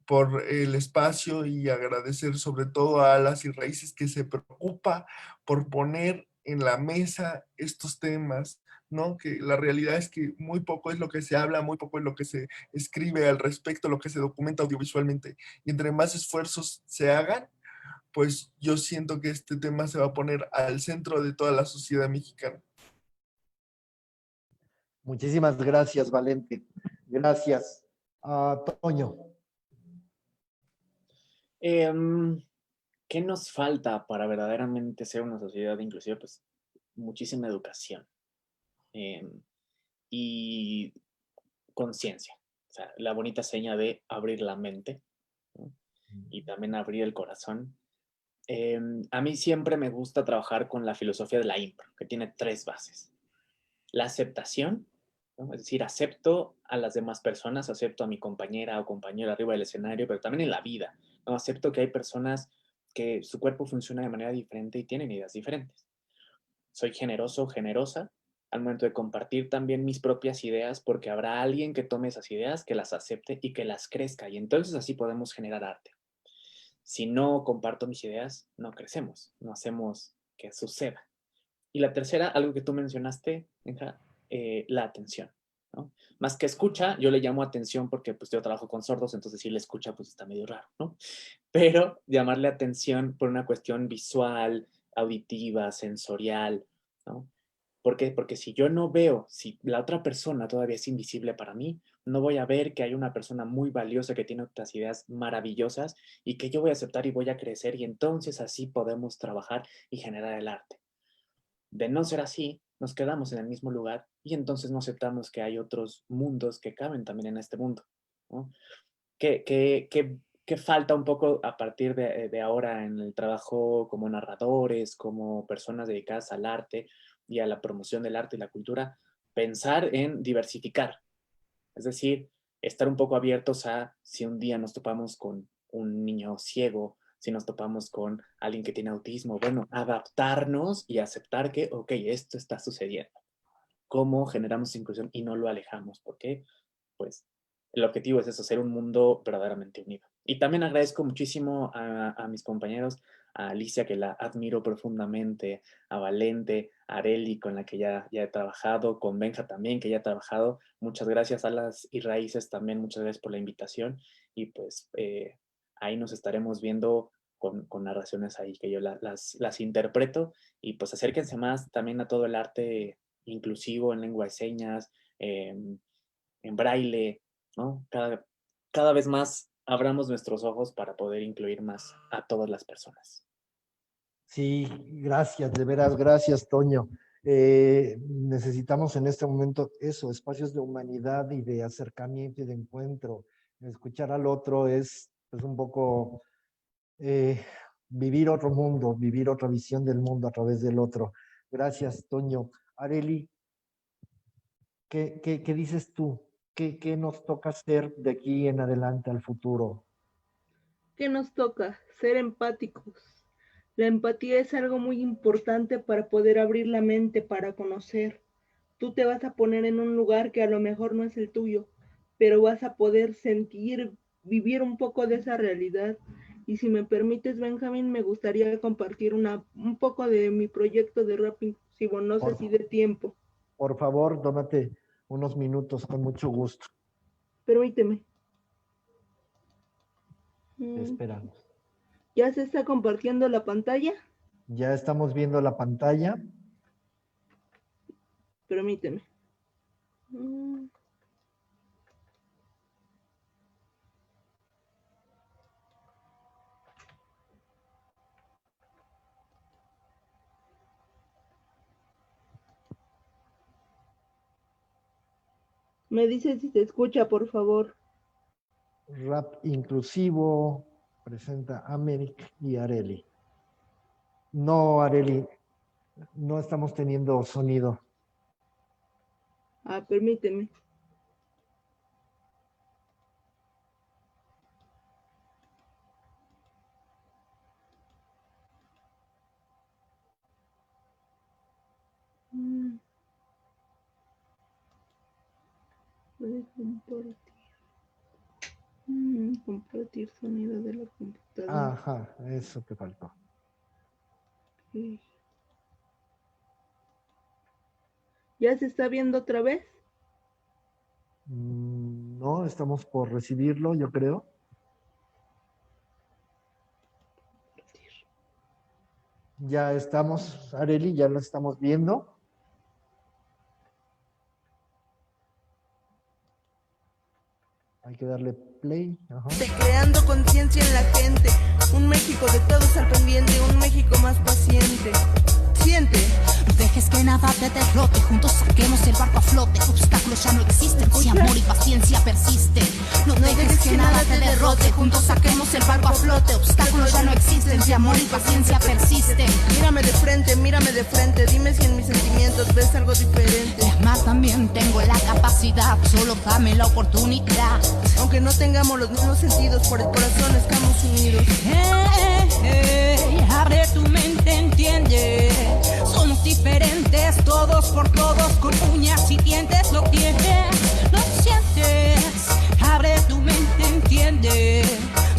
S4: por el espacio, y agradecer sobre todo a Alas y Raíces, que se preocupa por poner en la mesa estos temas, ¿no? Que la realidad es que muy poco es lo que se habla, muy poco es lo que se escribe al respecto, lo que se documenta audiovisualmente. Y entre más esfuerzos se hagan, pues yo siento que este tema se va a poner al centro de toda la sociedad mexicana.
S2: Muchísimas gracias, Valente. Gracias. Toño.
S5: ¿Qué nos falta para verdaderamente ser una sociedad inclusiva? Pues muchísima educación y conciencia. O sea, la bonita seña de abrir la mente, ¿no? Y también abrir el corazón. A mí siempre me gusta trabajar con la filosofía de la impro, que tiene 3 bases. La aceptación, ¿no? Es decir, acepto a las demás personas, acepto a mi compañera o compañero arriba del escenario, pero también en la vida, ¿no? Acepto que hay personas que su cuerpo funciona de manera diferente y tienen ideas diferentes. Soy generoso, generosa al momento de compartir también mis propias ideas, porque habrá alguien que tome esas ideas, que las acepte y que las crezca, y entonces así podemos generar arte. Si no comparto mis ideas, no crecemos, no hacemos que suceda. Y la tercera, algo que tú mencionaste, Benja, la atención, ¿no? Más que escucha, yo le llamo atención porque pues yo trabajo con sordos, entonces si le escucha pues está medio raro, ¿no? Pero llamarle atención por una cuestión visual, auditiva, sensorial, ¿no? ¿Por qué? Porque si yo no veo, si la otra persona todavía es invisible para mí, no voy a ver que hay una persona muy valiosa que tiene otras ideas maravillosas y que yo voy a aceptar y voy a crecer, y entonces así podemos trabajar y generar el arte. De no ser así, nos quedamos en el mismo lugar y entonces no aceptamos que hay otros mundos que caben también en este mundo, ¿no? ¿Qué falta un poco a partir de ahora en el trabajo como narradores, como personas dedicadas al arte y a la promoción del arte y la cultura? Pensar en diversificar. Es decir, estar un poco abiertos a si un día nos topamos con un niño ciego, si nos topamos con alguien que tiene autismo, bueno, adaptarnos y aceptar que, ok, esto está sucediendo. ¿Cómo generamos inclusión y no lo alejamos? Porque, pues, el objetivo es eso, ser un mundo verdaderamente unido. Y también agradezco muchísimo a mis compañeros, a Alicia, que la admiro profundamente, a Valente, a Areli, con la que ya he trabajado, con Benja también, que ya he trabajado. Muchas gracias a Alas y Raíces también, muchas gracias por la invitación. Y pues ahí nos estaremos viendo con narraciones ahí, que yo las interpreto. Y pues acérquense más también a todo el arte inclusivo en lengua de señas, en braille, ¿no? Cada vez más abramos nuestros ojos para poder incluir más a todas las personas.
S2: Sí, gracias, de veras, gracias, Toño. Necesitamos en este momento eso, espacios de humanidad y de acercamiento y de encuentro. Escuchar al otro es un poco vivir otro mundo, vivir otra visión del mundo a través del otro. Gracias, Toño. Areli, ¿qué dices tú? ¿Qué nos toca hacer de aquí en adelante al futuro?
S6: ¿Qué nos toca? Ser empáticos. La empatía es algo muy importante para poder abrir la mente, para conocer. Tú te vas a poner en un lugar que a lo mejor no es el tuyo, pero vas a poder sentir, vivir un poco de esa realidad. Y si me permites, Benjamín, me gustaría compartir un poco de mi proyecto de rap inclusivo, no sé si de tiempo.
S2: Por favor, tómate unos minutos, con mucho gusto.
S6: Permíteme.
S2: Te esperamos.
S6: ¿Ya se está compartiendo la pantalla?
S2: Ya estamos viendo la pantalla.
S6: Permíteme. Me dice si se escucha, por favor.
S2: Rap inclusivo presenta a Améric y Areli. No, Areli, no estamos teniendo sonido.
S6: Permíteme. Puede compartir. Compartir sonido de la computadora.
S2: Ajá, eso te faltó.
S6: Okay. ¿Ya se está viendo otra vez?
S2: No, estamos por recibirlo, yo creo. Ya estamos, Areli, ya lo estamos viendo. Hay que darle play. Ajá.
S14: Creando conciencia en la gente, un México de todos al pendiente, un México más paciente. Siente.
S15: No dejes que nada te derrote, juntos saquemos el barco a flote. Obstáculos ya no existen, si amor y paciencia persisten. No dejes que nada te derrote, juntos saquemos el barco a flote. Obstáculos ya no existen, si amor y paciencia persisten.
S14: Mírame de frente, dime si en mis sentimientos ves algo diferente.
S15: Es más, también tengo la capacidad, solo dame la oportunidad.
S14: Aunque no tengamos los mismos sentidos, por el corazón estamos unidos.
S15: Abre tu mente, entiende. Somos diferentes, todos por todos, con uñas y dientes. Lo tienes, lo sientes. Abre tu mente, entiende.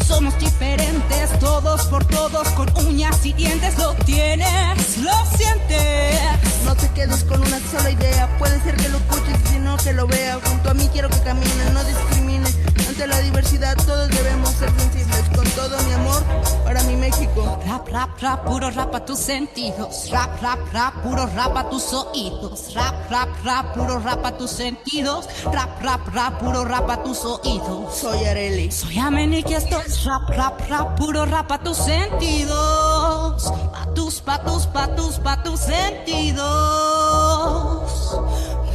S15: Somos diferentes, todos por todos, con uñas y dientes. Lo tienes, lo sientes.
S14: No te quedes con una sola idea, puede ser que lo escuches y si no que lo vea. Junto a mí quiero que caminen, no discriminen. Ante la diversidad todos debemos ser sensibles. Con todo mi amor para mi México.
S15: Rap, rap, rap, puro rap a tus sentidos. Rap, rap, rap, puro rap a tus oídos. Rap, rap, rap, puro rap a tus sentidos. Rap, rap, rap, puro rap a tus oídos.
S14: Soy Arely.
S15: Soy Amenique, esto es rap, rap, rap, puro rap a tus sentidos. Pa' tus sentidos.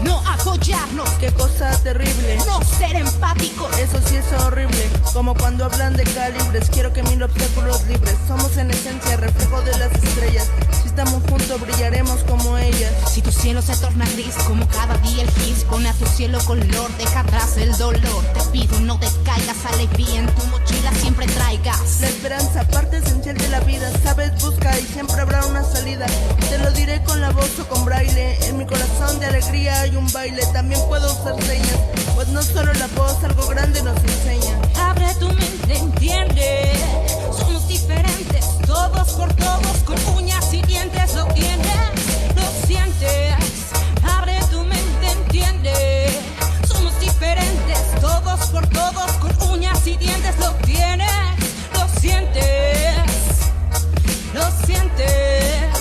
S15: No apoyarnos,
S14: qué cosa terrible.
S15: No ser empáticos,
S14: eso sí es horrible. Como cuando hablan de calibres, quiero que mil obstáculos libres. Somos en esencia reflejo de las estrellas. Si estamos juntos brillaremos como ellas.
S15: Si tu cielo se torna gris como cada día el gis, pone a tu cielo color, deja atrás el dolor. Te pido no te caigas, alegría en tu mochila siempre traigas.
S14: La esperanza, parte esencial de la vida. Sabes, busca y siempre habrá una salida. Te lo diré con la voz o con braille. En mi corazón de alegría hay un baile. También puedo usar señas, pues no solo la voz, algo grande nos enseña.
S15: Abre tu mente, entiende. Somos diferentes, todos por todos, con uñas y dientes. Lo tienes, lo sientes. Abre tu mente, entiende. Somos diferentes, todos por todos, con uñas y dientes. Lo tienes, lo sientes. Lo sientes.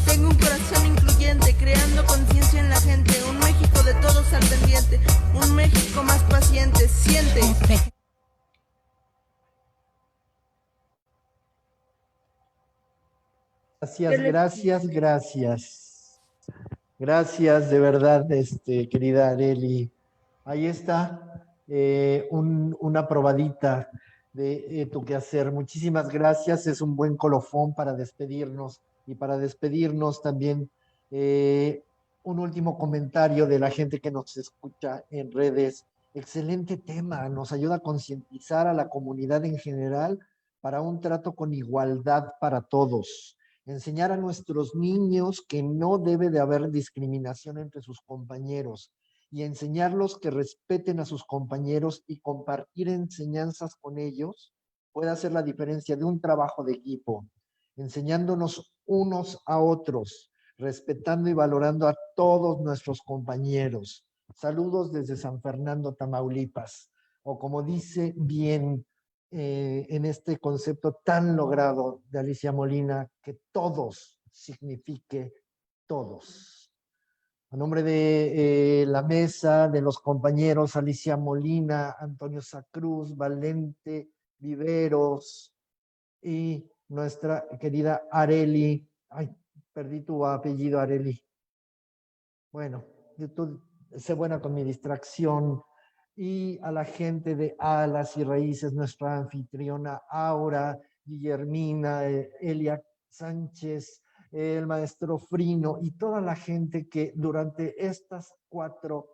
S14: Tengo un corazón incluyente, creando conciencia en la gente. Un México de todos al pendiente, un México más paciente. Siente.
S2: Gracias. Gracias, de verdad, querida Arely. Ahí está una probadita de tu quehacer. Muchísimas gracias. Es un buen colofón para despedirnos. Y para despedirnos también, un último comentario de la gente que nos escucha en redes. Excelente tema. Nos ayuda a concientizar a la comunidad en general para un trato con igualdad para todos. Enseñar a nuestros niños que no debe de haber discriminación entre sus compañeros y enseñarlos que respeten a sus compañeros y compartir enseñanzas con ellos puede hacer la diferencia de un trabajo de equipo, enseñándonos unos a otros, respetando y valorando a todos nuestros compañeros. Saludos desde San Fernando, Tamaulipas, o como dice bien en este concepto tan logrado de Alicia Molina, que todos signifique todos. A nombre de la mesa, de los compañeros Alicia Molina, Antonio Sacruz, Valente Viveros y nuestra querida Arely. Ay, perdí tu apellido, Arely. Bueno, tú sé buena con mi distracción. Y a la gente de Alas y Raíces, nuestra anfitriona Aura, Guillermina, Elia Sánchez, el maestro Frino y toda la gente que durante estas 4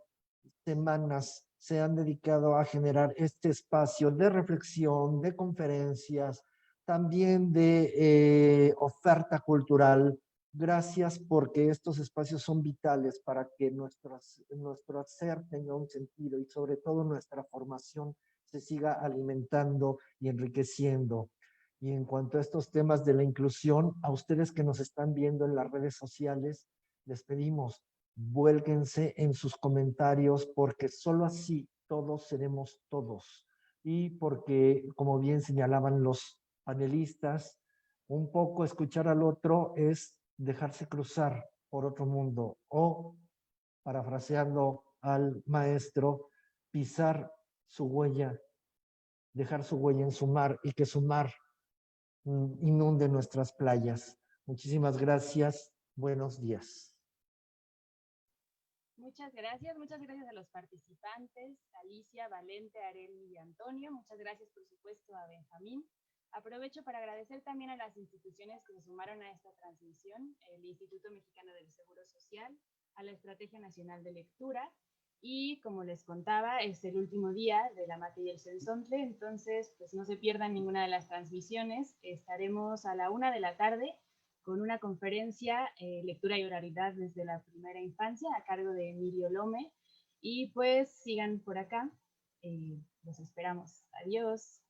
S2: semanas se han dedicado a generar este espacio de reflexión, de conferencias, también de oferta cultural. Gracias, porque estos espacios son vitales para que nuestro hacer tenga un sentido y sobre todo nuestra formación se siga alimentando y enriqueciendo. Y en cuanto a estos temas de la inclusión, a ustedes que nos están viendo en las redes sociales, les pedimos, vuélquense en sus comentarios, porque solo así todos seremos todos. Y porque, como bien señalaban los panelistas, un poco escuchar al otro es dejarse cruzar por otro mundo, o, parafraseando al maestro, pisar su huella, dejar su huella en su mar y que su mar inunde nuestras playas. Muchísimas gracias. Buenos días.
S1: Muchas gracias a los participantes, Alicia, Valente, Arely y Antonio. Muchas gracias, por supuesto, a Benjamín. Aprovecho para agradecer también a las instituciones que se sumaron a esta transmisión, el Instituto Mexicano del Seguro Social, a la Estrategia Nacional de Lectura, y como les contaba, es el último día de la Mate y el Cenzontle, entonces pues no se pierdan ninguna de las transmisiones. Estaremos a la 1 de la tarde con una conferencia, Lectura y Oralidad desde la Primera Infancia, a cargo de Emilio Lome, y pues sigan por acá, los esperamos. Adiós.